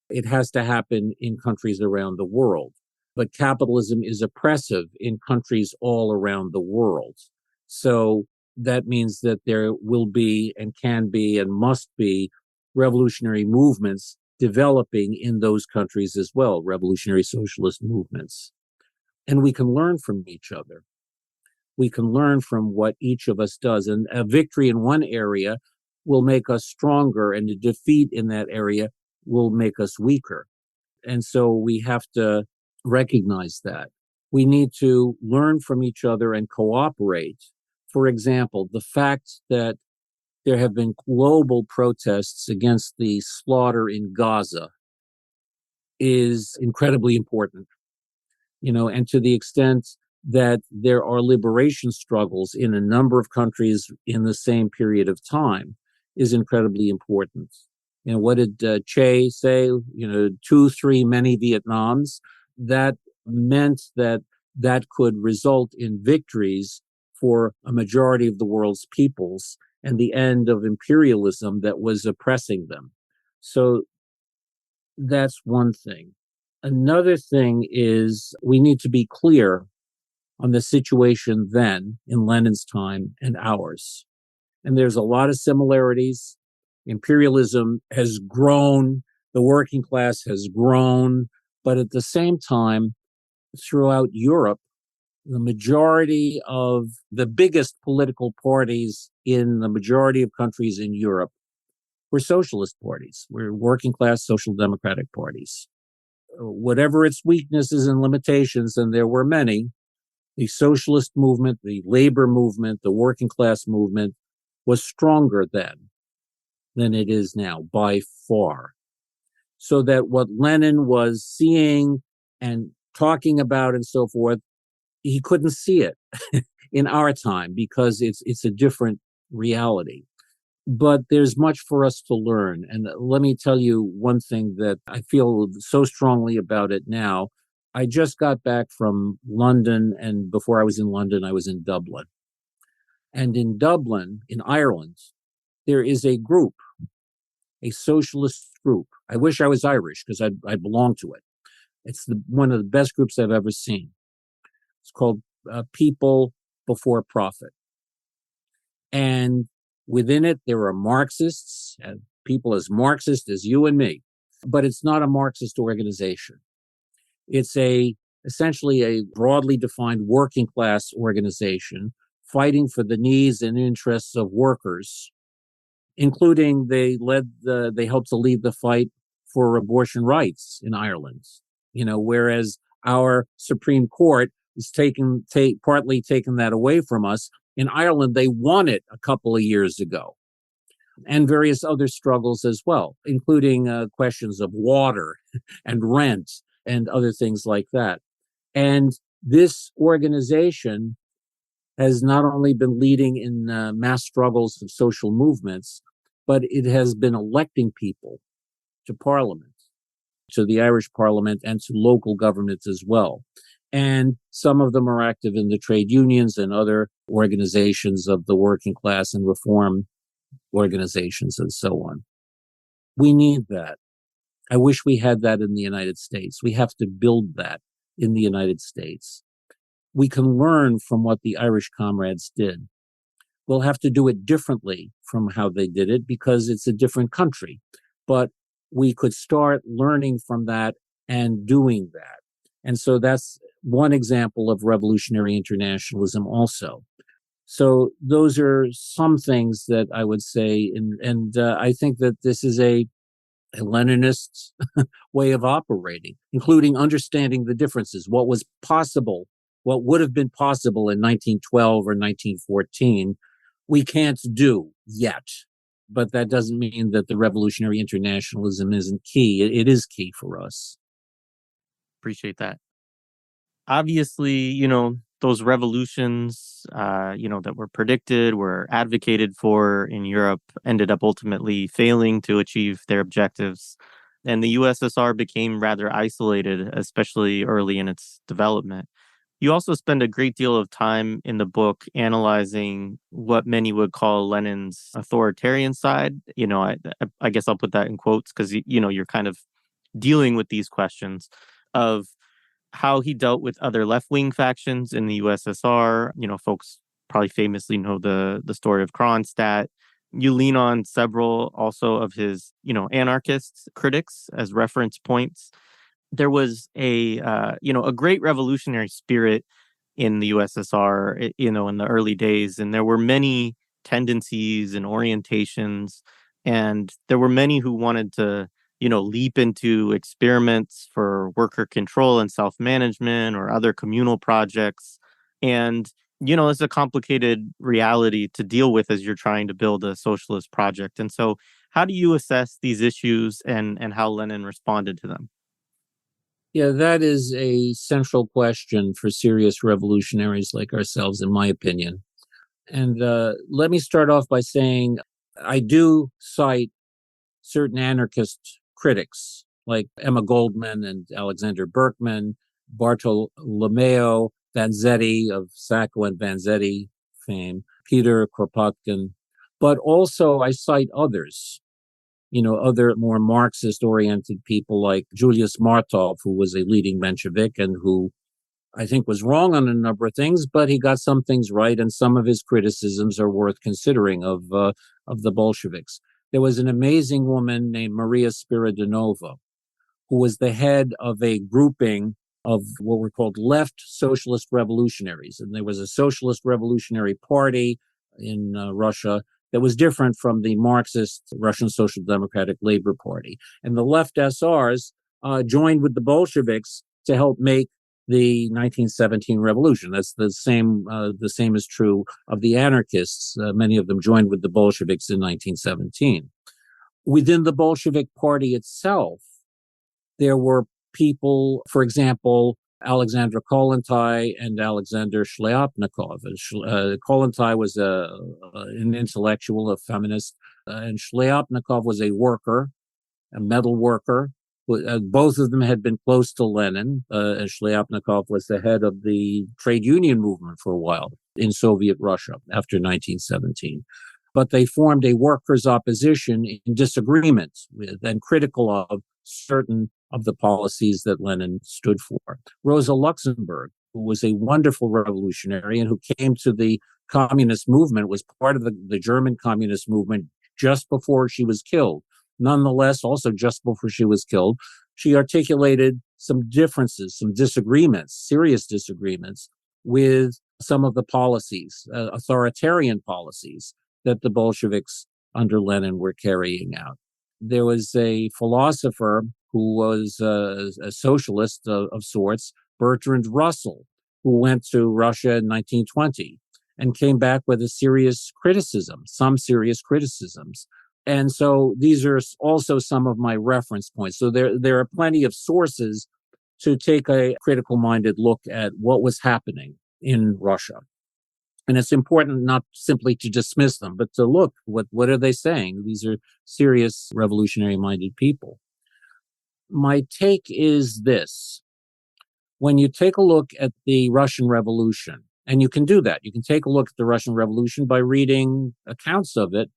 It has to happen in countries around the world. But capitalism is oppressive in countries all around the world. So that means that there will be and can be and must be revolutionary movements developing in those countries as well, revolutionary socialist movements. And we can learn from each other. We can learn from what each of us does. And a victory in one area will make us stronger, and a defeat in that area will make us weaker. And so we have to recognize that. We need to learn from each other and cooperate. For example, the fact that there have been global protests against the slaughter in Gaza is incredibly important, and to the extent that there are liberation struggles in a number of countries in the same period of time is incredibly important. What did Che say? 2, 3, many Vietnams. That meant that could result in victories for a majority of the world's peoples and the end of imperialism that was oppressing them. So that's one thing. Another thing is we need to be clear on the situation then in Lenin's time and ours. And there's a lot of similarities. Imperialism has grown, the working class has grown, but at the same time, throughout Europe, the majority of the biggest political parties in the majority of countries in Europe were socialist parties, were working class social democratic parties. Whatever its weaknesses and limitations, and there were many, the socialist movement, the labor movement, the working class movement was stronger then than it is now by far. So that what Lenin was seeing and talking about and so forth, he couldn't see it in our time because it's a different reality. But there's much for us to learn. And let me tell you one thing that I feel so strongly about it now. I just got back from London, and before I was in London, I was in Dublin. And in Dublin, in Ireland, there is a group, a socialist group. I wish I was Irish because I belong to it. It's one of the best groups I've ever seen. It's called People Before Profit. And within it, there are Marxists, and people as Marxist as you and me. But it's not a Marxist organization. It's essentially a broadly defined working class organization fighting for the needs and interests of workers, including they helped to lead the fight for abortion rights in Ireland. Whereas our Supreme Court is partly taken that away from us. In Ireland, they won it a couple of years ago, and various other struggles as well, including questions of water and rent and other things like that. And this organization has not only been leading in mass struggles of social movements, but it has been electing people to Parliament, to the Irish Parliament, and to local governments as well. And some of them are active in the trade unions and other organizations of the working class and reform organizations and so on. We need that. I wish we had that in the United States. We have to build that in the United States. We can learn from what the Irish comrades did. We'll have to do it differently from how they did it because it's a different country. But we could start learning from that and doing that. And so that's one example of revolutionary internationalism also. So those are some things that I would say, and I think that this is a Leninist way of operating, including understanding the differences, what was possible, what would have been possible in 1912 or 1914, we can't do yet. But that doesn't mean that the revolutionary internationalism isn't key. It is key for us.
Appreciate that. Obviously, those revolutions, that were predicted, were advocated for in Europe, ended up ultimately failing to achieve their objectives. And the USSR became rather isolated, especially early in its development. You also spend a great deal of time in the book analyzing what many would call Lenin's authoritarian side. I guess I'll put that in quotes because, you're kind of dealing with these questions of how he dealt with other left-wing factions in the USSR, folks probably famously know the story of Kronstadt. You lean on several also of his, anarchist critics as reference points. There was a great revolutionary spirit in the USSR, in the early days, and there were many tendencies and orientations, and there were many who wanted to, leap into experiments for worker control and self-management or other communal projects. And, it's a complicated reality to deal with as you're trying to build a socialist project. And so how do you assess these issues and how Lenin responded to them?
Yeah, that is a central question for serious revolutionaries like ourselves, in my opinion. And let me start off by saying I do cite certain anarchist critics like Emma Goldman and Alexander Berkman, Bartolomeo Vanzetti of Sacco and Vanzetti fame, Peter Kropotkin, but also I cite others, other more Marxist-oriented people like Julius Martov, who was a leading Menshevik and who I think was wrong on a number of things, but he got some things right, and some of his criticisms are worth considering of the Bolsheviks. There was an amazing woman named Maria Spiridonova, who was the head of a grouping of what were called left socialist revolutionaries. And there was a socialist revolutionary party in Russia that was different from the Marxist Russian Social Democratic Labor Party. And the left SRs joined with the Bolsheviks to help make the 1917 revolution. That's the same. The same is true of the anarchists. Many of them joined with the Bolsheviks in 1917. Within the Bolshevik Party itself, there were people, for example, Alexander Kollontai and Alexander Shliapnikov. Kollontai was an intellectual, a feminist, and Shliapnikov was a worker, a metal worker. Both of them had been close to Lenin. Shliapnikov was the head of the trade union movement for a while in Soviet Russia after 1917. But they formed a workers' opposition in disagreement with and critical of certain of the policies that Lenin stood for. Rosa Luxemburg, who was a wonderful revolutionary and who came to the communist movement, was part of the German communist movement just before she was killed. Nonetheless, also just before she was killed, she articulated some differences, some disagreements, serious disagreements with some of the policies, authoritarian policies that the Bolsheviks under Lenin were carrying out. There was a philosopher who was a socialist of sorts, Bertrand Russell, who went to Russia in 1920 and came back with some serious criticisms. And so these are also some of my reference points. So there are plenty of sources to take a critical-minded look at what was happening in Russia. And it's important not simply to dismiss them, but to look, what are they saying? These are serious revolutionary-minded people. My take is this. When you take a look at the Russian Revolution, and you can do that, you can take a look at the Russian Revolution by reading accounts of it.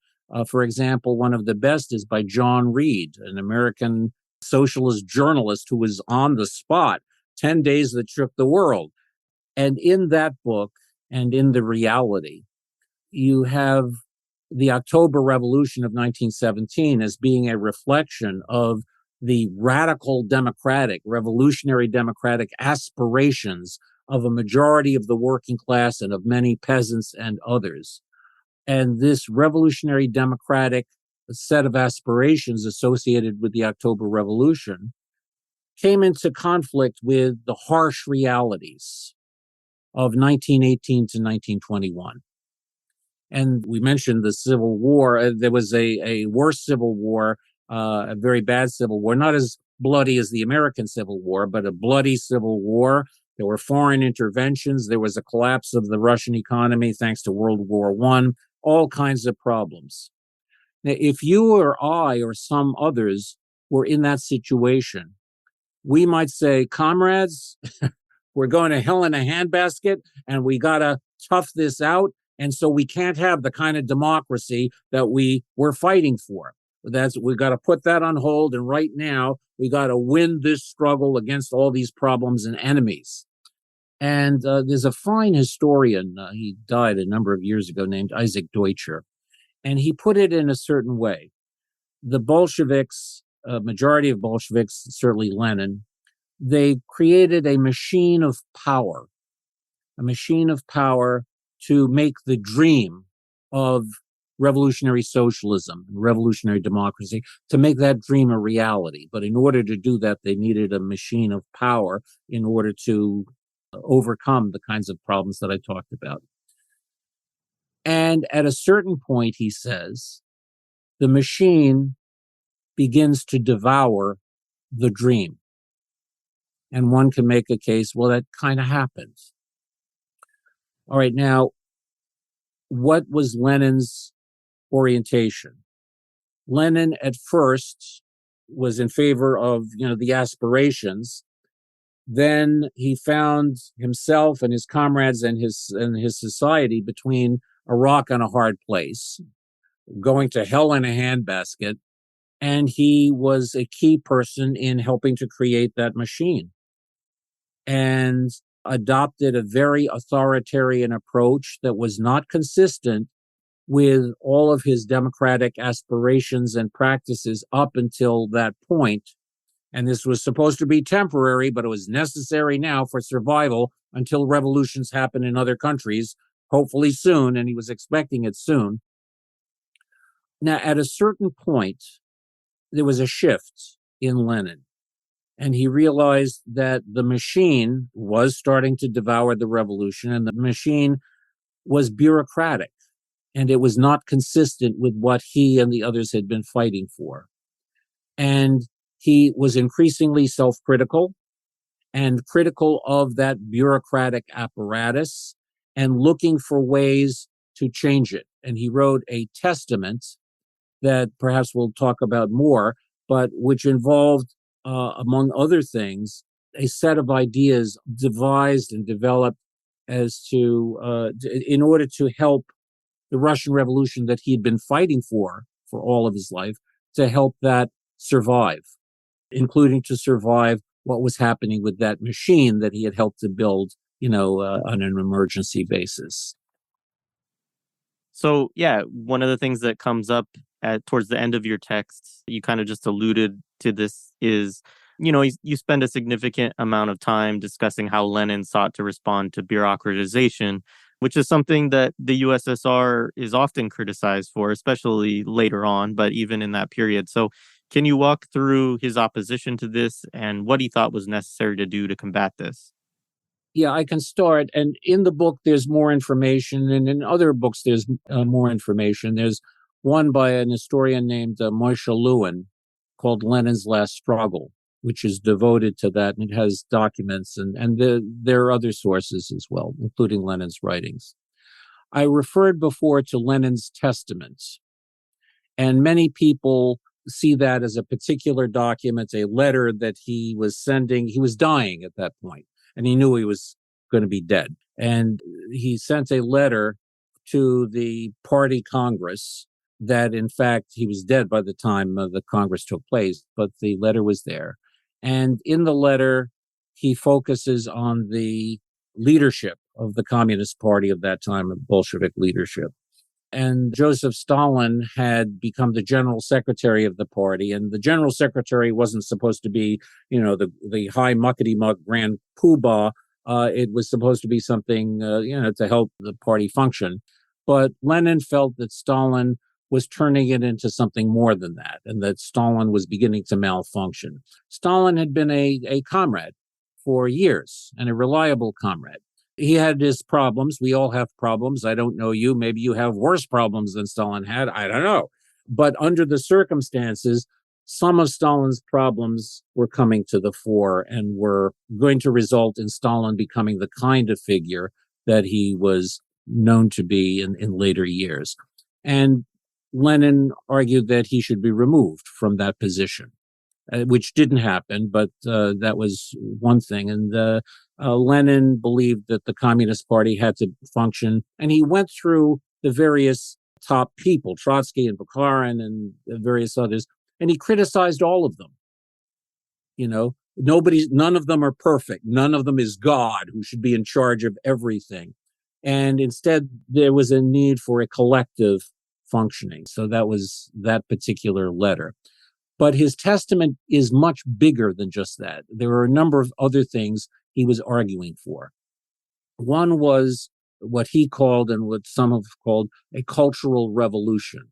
For example, one of the best is by John Reed, an American socialist journalist who was on the spot, 10 Days That Shook the World. And in that book, and in the reality, you have the October Revolution of 1917 as being a reflection of the radical democratic, revolutionary democratic aspirations of a majority of the working class and of many peasants and others. And this revolutionary democratic set of aspirations associated with the October Revolution came into conflict with the harsh realities of 1918 to 1921. And we mentioned the Civil War. There was a worse Civil War, a very bad Civil War, not as bloody as the American Civil War, but a bloody Civil War. There were foreign interventions. There was a collapse of the Russian economy thanks to World War I, all kinds of problems. Now, if you or I or some others were in that situation, we might say, comrades, we're going to hell in a handbasket and we got to tough this out. And so we can't have the kind of democracy that we were fighting for. We got to put that on hold. And right now we got to win this struggle against all these problems and enemies. And there's a fine historian, he died a number of years ago, named Isaac Deutscher, and he put it in a certain way. The Bolsheviks, a majority of Bolsheviks, certainly Lenin, they created a machine of power to make the dream of revolutionary socialism and revolutionary democracy, to make that dream a reality. But in order to do that, they needed a machine of power in order to overcome the kinds of problems that I talked about. And at a certain point, he says, the machine begins to devour the dream. And one can make a case, well, that kind of happens. All right, now, what was Lenin's orientation? Lenin at first was in favor of, the aspirations. Then he found himself and his comrades and his society between a rock and a hard place, going to hell in a handbasket. And he was a key person in helping to create that machine, and adopted a very authoritarian approach that was not consistent with all of his democratic aspirations and practices up until that point. And this was supposed to be temporary, but it was necessary now for survival until revolutions happen in other countries, hopefully soon, and he was expecting it soon. Now, at a certain point, there was a shift in Lenin, and he realized that the machine was starting to devour the revolution, and the machine was bureaucratic, and it was not consistent with what he and the others had been fighting for. And he was increasingly self-critical and critical of that bureaucratic apparatus and looking for ways to change it. And he wrote a testament that perhaps we'll talk about more, but which involved, among other things, a set of ideas devised and developed as to, in order to help the Russian Revolution that he'd been fighting for all of his life, to help that survive, including to survive what was happening with that machine that he had helped to build, on an emergency basis.
So, yeah, one of the things that comes up towards the end of your text, you kind of just alluded to this, is, you spend a significant amount of time discussing how Lenin sought to respond to bureaucratization, which is something that the USSR is often criticized for, especially later on, but even in that period. So can you walk through his opposition to this and what he thought was necessary to do to combat this?
Yeah, I can start. And in the book, there's more information. And in other books, there's more information. There's one by an historian named Moshe Lewin called Lenin's Last Struggle, which is devoted to that. And it has documents. And there are other sources as well, including Lenin's writings. I referred before to Lenin's Testament. And many people see that as a particular document, a letter that he was sending. He was dying at that point, and he knew he was going to be dead. And he sent a letter to the party Congress that, in fact, he was dead by the time the Congress took place, but the letter was there. And in the letter, he focuses on the leadership of the Communist Party of that time, of Bolshevik leadership. And Joseph Stalin had become the general secretary of the party. And the general secretary wasn't supposed to be, the high muckety-muck grand poobah. It was supposed to be something, to help the party function. But Lenin felt that Stalin was turning it into something more than that, and that Stalin was beginning to malfunction. Stalin had been a comrade for years, and a reliable comrade. He had his problems. We all have problems. I don't know you. Maybe you have worse problems than Stalin had. I don't know. But under the circumstances, some of Stalin's problems were coming to the fore and were going to result in Stalin becoming the kind of figure that he was known to be in later years. And Lenin argued that he should be removed from that position, which didn't happen, but that was one thing. And Lenin believed that the Communist Party had to function, and he went through the various top people, Trotsky and Bukharin and various others, and he criticized all of them. None of them are perfect. None of them is God who should be in charge of everything. And instead, there was a need for a collective functioning. So that was that particular letter. But his testament is much bigger than just that. There are a number of other things he was arguing for. One was what he called and what some have called a cultural revolution.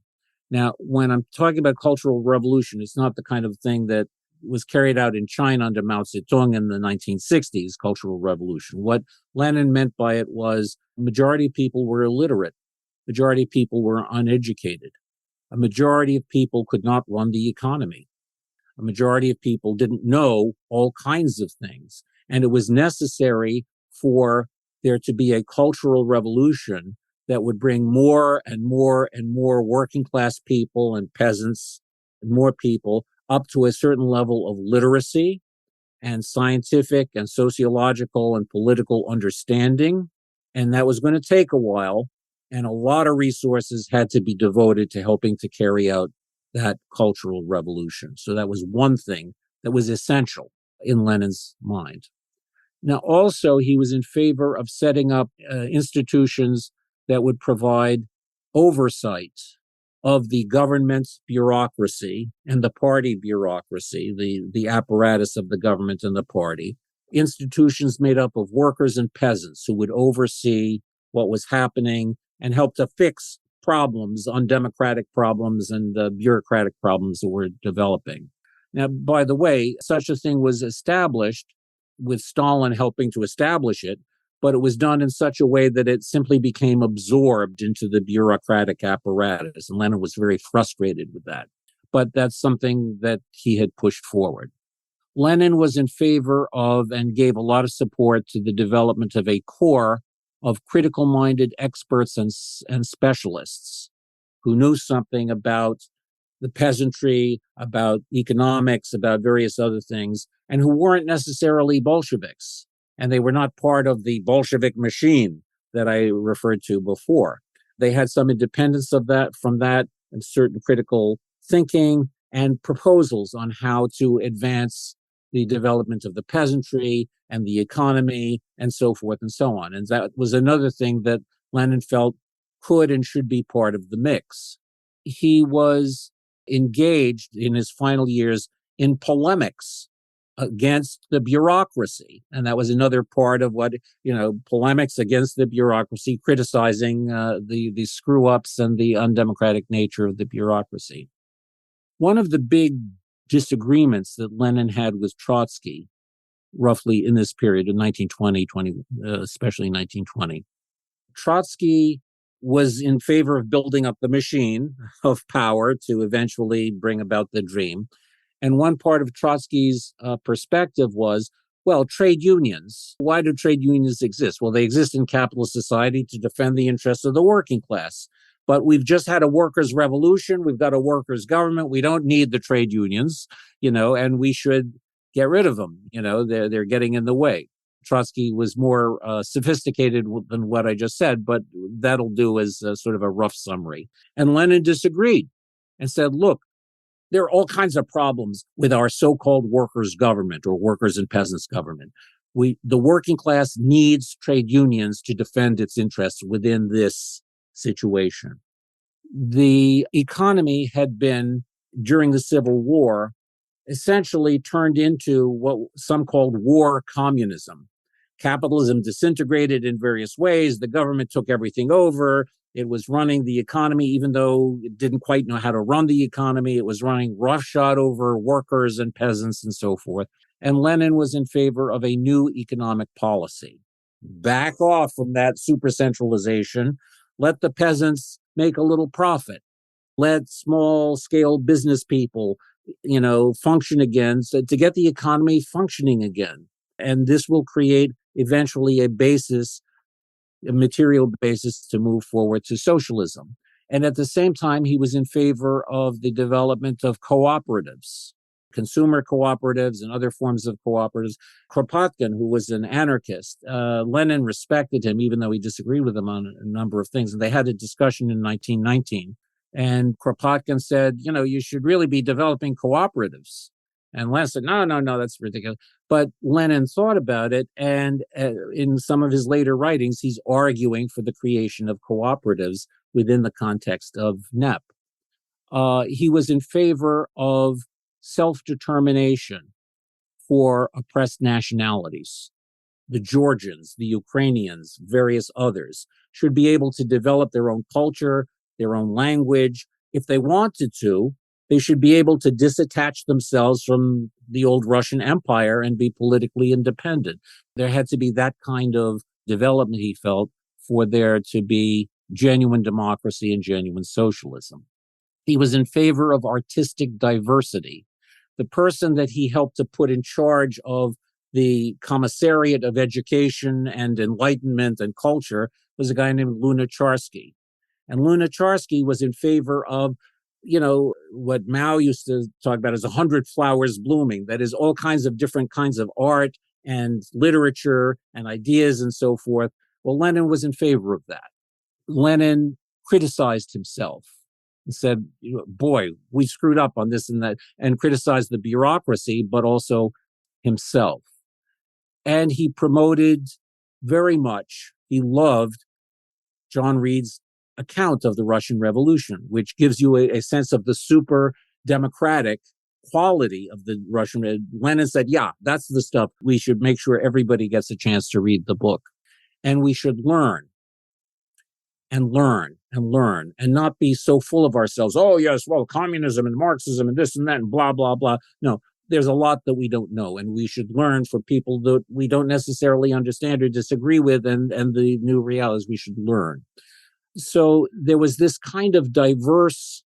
Now, when I'm talking about cultural revolution, it's not the kind of thing that was carried out in China under Mao Zedong in the 1960s, cultural revolution. What Lenin meant by it was the majority of people were illiterate. Majority of people were uneducated. A majority of people could not run the economy. A majority of people didn't know all kinds of things. And it was necessary for there to be a cultural revolution that would bring more and more and more working class people and peasants and more people up to a certain level of literacy and scientific and sociological and political understanding. And that was going to take a while. And a lot of resources had to be devoted to helping to carry out that cultural revolution. So that was one thing that was essential in Lenin's mind. Now, also, he was in favor of setting up institutions that would provide oversight of the government's bureaucracy and the party bureaucracy, the apparatus of the government and the party, institutions made up of workers and peasants who would oversee what was happening and help to fix problems, undemocratic problems and bureaucratic problems that were developing. Now, by the way, such a thing was established with Stalin helping to establish it, but it was done in such a way that it simply became absorbed into the bureaucratic apparatus. And Lenin was very frustrated with that. But that's something that he had pushed forward. Lenin was in favor of and gave a lot of support to the development of a corps of critical-minded experts and specialists who knew something about the peasantry, about economics, about various other things, and who weren't necessarily Bolsheviks. And they were not part of the Bolshevik machine that I referred to before. They had some independence from that and certain critical thinking and proposals on how to advance the development of the peasantry and the economy and so forth and so on. And that was another thing that Lenin felt could and should be part of the mix. He was engaged in his final years in polemics against the bureaucracy. And that was another part of what, polemics against the bureaucracy, criticizing the screw-ups and the undemocratic nature of the bureaucracy. One of the big disagreements that Lenin had with Trotsky, roughly in this period of 1920, especially 1920, Trotsky was in favor of building up the machine of power to eventually bring about the dream. And one part of Trotsky's perspective was, well, trade unions. Why do trade unions exist? Well, they exist in capitalist society to defend the interests of the working class. But we've just had a workers' revolution. We've got a workers' government. We don't need the trade unions, and we should get rid of them. They're getting in the way. Trotsky was more sophisticated than what I just said, but that'll do as sort of a rough summary. And Lenin disagreed and said, look, there are all kinds of problems with our so-called workers' government or workers' and peasants' government. The working class needs trade unions to defend its interests within this situation. The economy had been, during the Civil War, essentially turned into what some called war communism. Capitalism disintegrated in various ways. The government took everything over. It was running the economy, even though it didn't quite know how to run the economy. It was running roughshod over workers and peasants and so forth. And Lenin was in favor of a new economic policy. Back off from that super centralization. Let the peasants make a little profit. Let small scale business people, function again, so to get the economy functioning again. And this will create eventually a material basis to move forward to socialism. And at the same time, he was in favor of the development of cooperatives, consumer cooperatives and other forms of cooperatives. Kropotkin, who was an anarchist, Lenin respected him, even though he disagreed with him on a number of things. And they had a discussion in 1919. And Kropotkin said, you should really be developing cooperatives. And Lenin said, no, no, no, that's ridiculous. But Lenin thought about it, and in some of his later writings, he's arguing for the creation of cooperatives within the context of NEP. He was in favor of self-determination for oppressed nationalities. The Georgians, the Ukrainians, various others should be able to develop their own culture, their own language. If they wanted to, they should be able to disattach themselves from the old Russian Empire and be politically independent. There had to be that kind of development, he felt, for there to be genuine democracy and genuine socialism. He was in favor of artistic diversity. The person that he helped to put in charge of the Commissariat of Education and Enlightenment and Culture was a guy named Lunacharsky. And Lunacharsky was in favor of, what Mao used to talk about as 100 flowers blooming. That is, all kinds of different kinds of art and literature and ideas and so forth. Well, Lenin was in favor of that. Lenin criticized himself and said, boy, we screwed up on this and that, and criticized the bureaucracy, but also himself. And he promoted very much, he loved John Reed's account of the Russian Revolution, which gives you a sense of the super democratic quality of the Russian. Lenin said, yeah, that's the stuff. We should make sure everybody gets a chance to read the book. And we should learn and learn and learn and not be so full of ourselves. Oh, yes, well, communism and Marxism and this and that and blah, blah, blah. No, there's a lot that we don't know, and we should learn from people that we don't necessarily understand or disagree with, and the new realities we should learn. So there was this kind of diverse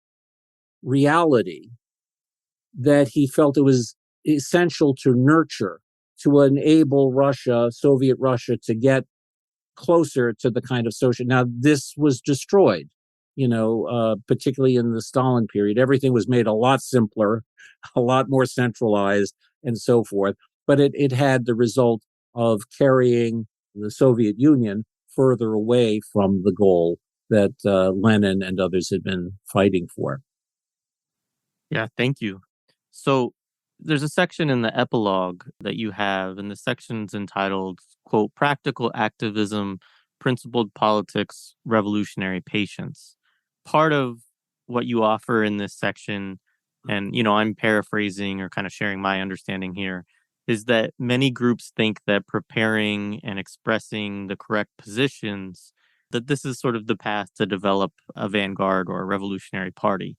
reality that he felt it was essential to nurture, to enable Russia, Soviet Russia, to get closer to the kind of social. Now, this was destroyed, particularly in the Stalin period. Everything was made a lot simpler, a lot more centralized, and so forth. But it had the result of carrying the Soviet Union further away from the goal that Lenin and others had been fighting for.
Yeah, thank you. So there's a section in the epilogue that you have, and the section's entitled, quote, Practical Activism, Principled Politics, Revolutionary Patience. Part of what you offer in this section, and, I'm paraphrasing or kind of sharing my understanding here, is that many groups think that preparing and expressing the correct positions, that this is sort of the path to develop a vanguard or a revolutionary party.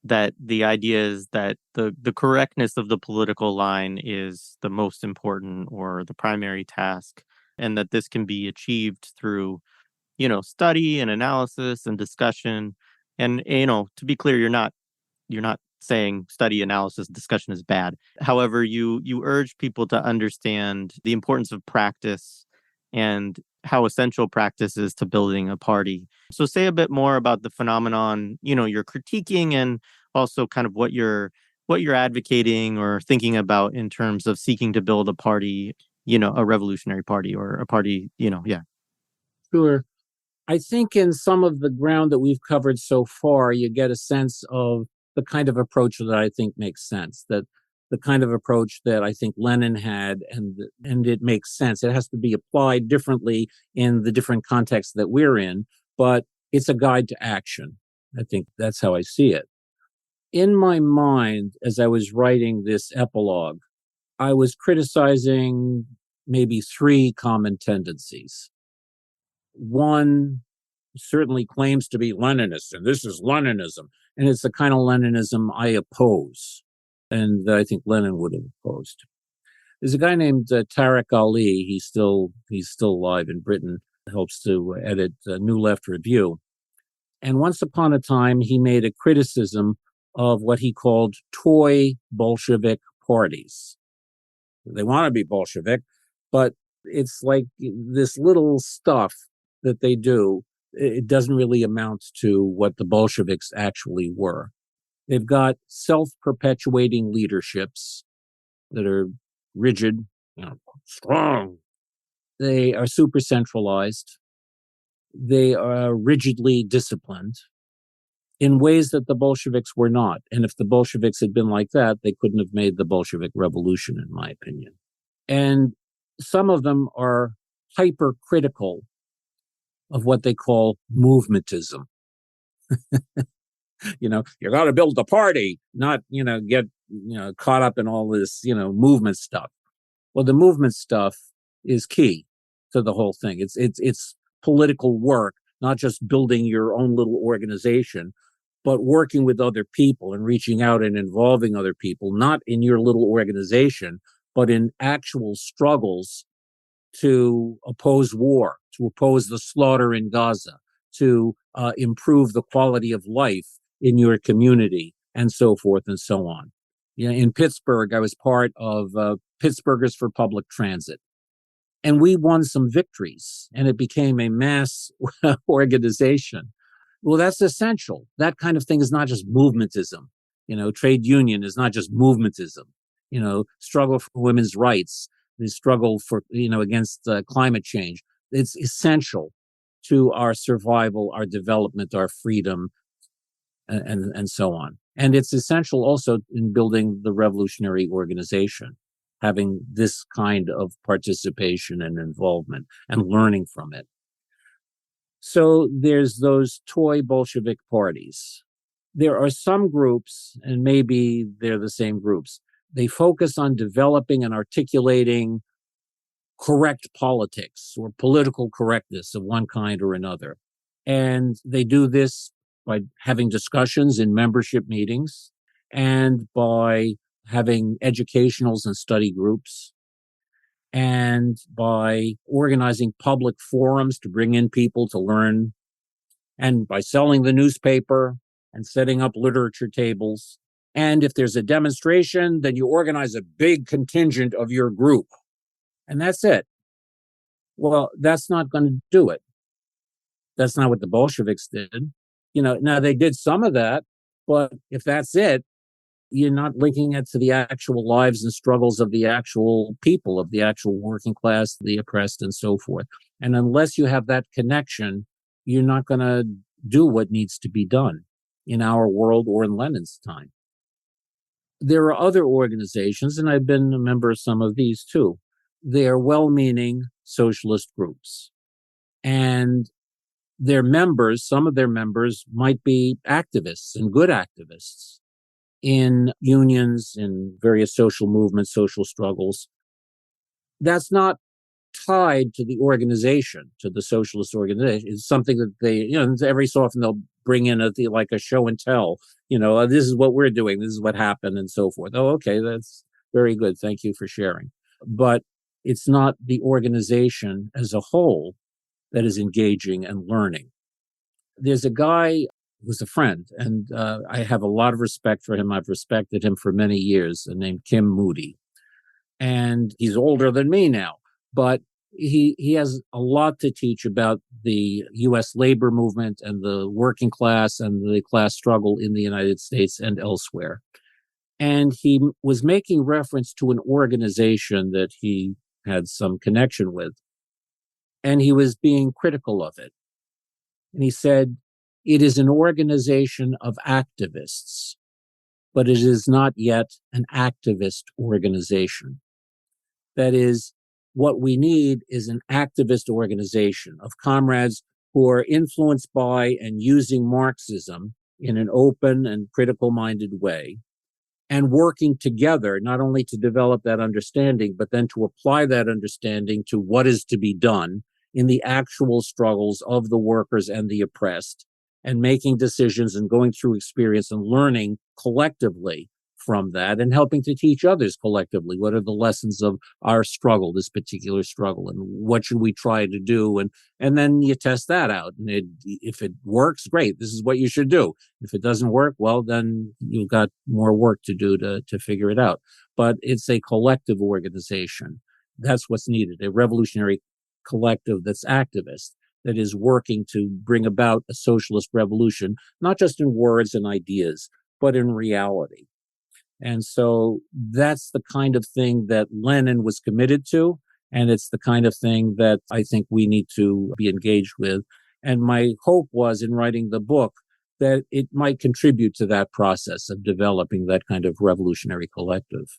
That the idea is that the correctness of the political line is the most important or the primary task, and that this can be achieved through, study and analysis and discussion. And, to be clear, you're not saying study, analysis, discussion is bad. However, you urge people to understand the importance of practice and how essential practice is to building a party. So say a bit more about the phenomenon, you're critiquing, and also kind of what you're advocating or thinking about in terms of seeking to build a party, a revolutionary party or a party, yeah.
Sure. I think in some of the ground that we've covered so far, you get a sense of the kind of approach that I think makes sense, that the kind of approach that I think Lenin had, and it makes sense. It has to be applied differently in the different contexts that we're in, but it's a guide to action. I think that's how I see it. In my mind, as I was writing this epilogue, I was criticizing maybe three common tendencies. One certainly claims to be Leninist, and this is Leninism. And it's the kind of Leninism I oppose, and that I think Lenin would have opposed. There's a guy named Tariq Ali. He's still alive in Britain, helps to edit New Left Review. And once upon a time, he made a criticism of what he called toy Bolshevik parties. They want to be Bolshevik, but it's like this little stuff that they do. It doesn't really amount to what the Bolsheviks actually were. They've got self-perpetuating leaderships that are rigid, strong. They are super centralized. They are rigidly disciplined. in ways that the Bolsheviks were not. And if the Bolsheviks had been like that, they couldn't have made the Bolshevik Revolution, in my opinion. And some of them are hypercritical of what they call movementism. You got to build the party, not, get, caught up in all this, movement stuff. Well, the movement stuff is key to the whole thing. It's political work, not just building your own little organization, but working with other people and reaching out and involving other people, not in your little organization, but in actual struggles to oppose war, to oppose the slaughter in Gaza, to improve the quality of life in your community, and so forth and so on. In Pittsburgh, I was part of Pittsburghers for Public Transit. And we won some victories, and it became a mass organization. Well, that's essential. That kind of thing is not just movementism. Trade union is not just movementism. Struggle for women's rights, the struggle for, against climate change. It's essential to our survival, our development, our freedom, and so on. And it's essential also in building the revolutionary organization, having this kind of participation and involvement and learning from it. So there's those toy Bolshevik parties. There are some groups, and maybe they're the same groups, they focus on developing and articulating correct politics or political correctness of one kind or another. And they do this by having discussions in membership meetings and by having educationals and study groups and by organizing public forums to bring in people to learn and by selling the newspaper and setting up literature tables. And if there's a demonstration, then you organize a big contingent of your group. And that's it. Well, that's not going to do it. That's not what the Bolsheviks did. Now they did some of that, but if that's it, you're not linking it to the actual lives and struggles of the actual people, of the actual working class, the oppressed, and so forth. And unless you have that connection, you're not going to do what needs to be done in our world or in Lenin's time. There are other organizations, and I've been a member of some of these too. They are well-meaning socialist groups. And their members, some of their members might be activists and good activists in unions, in various social movements, social struggles. That's not tied to the organization, to the socialist organization. It's something that they, every so often they'll bring in like a show and tell, this is what we're doing, this is what happened, and so forth. Oh, okay, that's very good. Thank you for sharing. But it's not the organization as a whole that is engaging and learning. There's a guy who's a friend, and I have a lot of respect for him. I've respected him for many years, named Kim Moody. And he's older than me now, but he has a lot to teach about the U.S. labor movement and the working class and the class struggle in the United States and elsewhere. And he was making reference to an organization that he had some connection with, and he was being critical of it. And he said, it is an organization of activists, but it is not yet an activist organization. That is, what we need is an activist organization of comrades who are influenced by and using Marxism in an open and critical-minded way, and working together, not only to develop that understanding, but then to apply that understanding to what is to be done in the actual struggles of the workers and the oppressed, and making decisions and going through experience and learning collectively from that and helping to teach others collectively what are the lessons of our struggle, this particular struggle, and what should we try to do. And then you test that out. And if it works, great, this is what you should do. If it doesn't work, well, then you've got more work to do to figure it out. But it's a collective organization. That's what's needed, a revolutionary collective that's activist, that is working to bring about a socialist revolution, not just in words and ideas, but in reality. And so that's the kind of thing that Lenin was committed to. And it's the kind of thing that I think we need to be engaged with. And my hope was in writing the book that it might contribute to that process of developing that kind of revolutionary collective.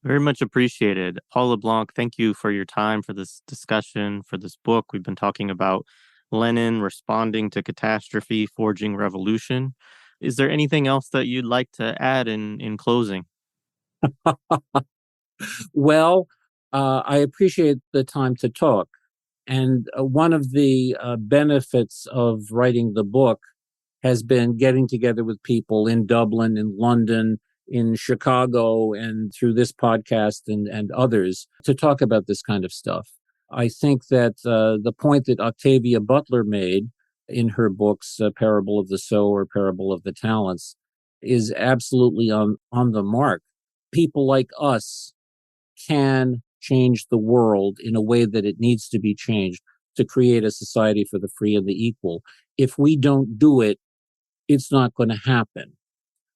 Very much appreciated. Paul Le Blanc, thank you for your time for this discussion, for this book. We've been talking about Lenin responding to catastrophe, forging revolution. Is there anything else that you'd like to add in closing?
Well, I appreciate the time to talk. And one of the benefits of writing the book has been getting together with people in Dublin, in London, in Chicago, and through this podcast and others to talk about this kind of stuff. I think that the point that Octavia Butler made in her books, Parable of the Sower, Parable of the Talents, is absolutely on the mark. People like us can change the world in a way that it needs to be changed to create a society for the free and the equal. If we don't do it, it's not going to happen.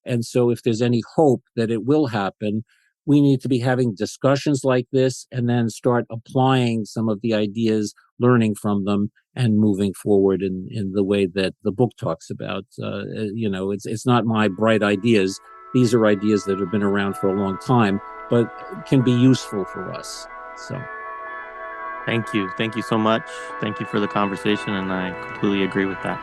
And so if there's any hope that it will happen, we need to be having discussions like this and then start applying some of the ideas, learning from them, and moving forward in the way that the book talks about. It's not my bright ideas. These are ideas that have been around for a long time, but can be useful for us. So,
Thank you. Thank you so much. Thank you for the conversation, and I completely agree with that.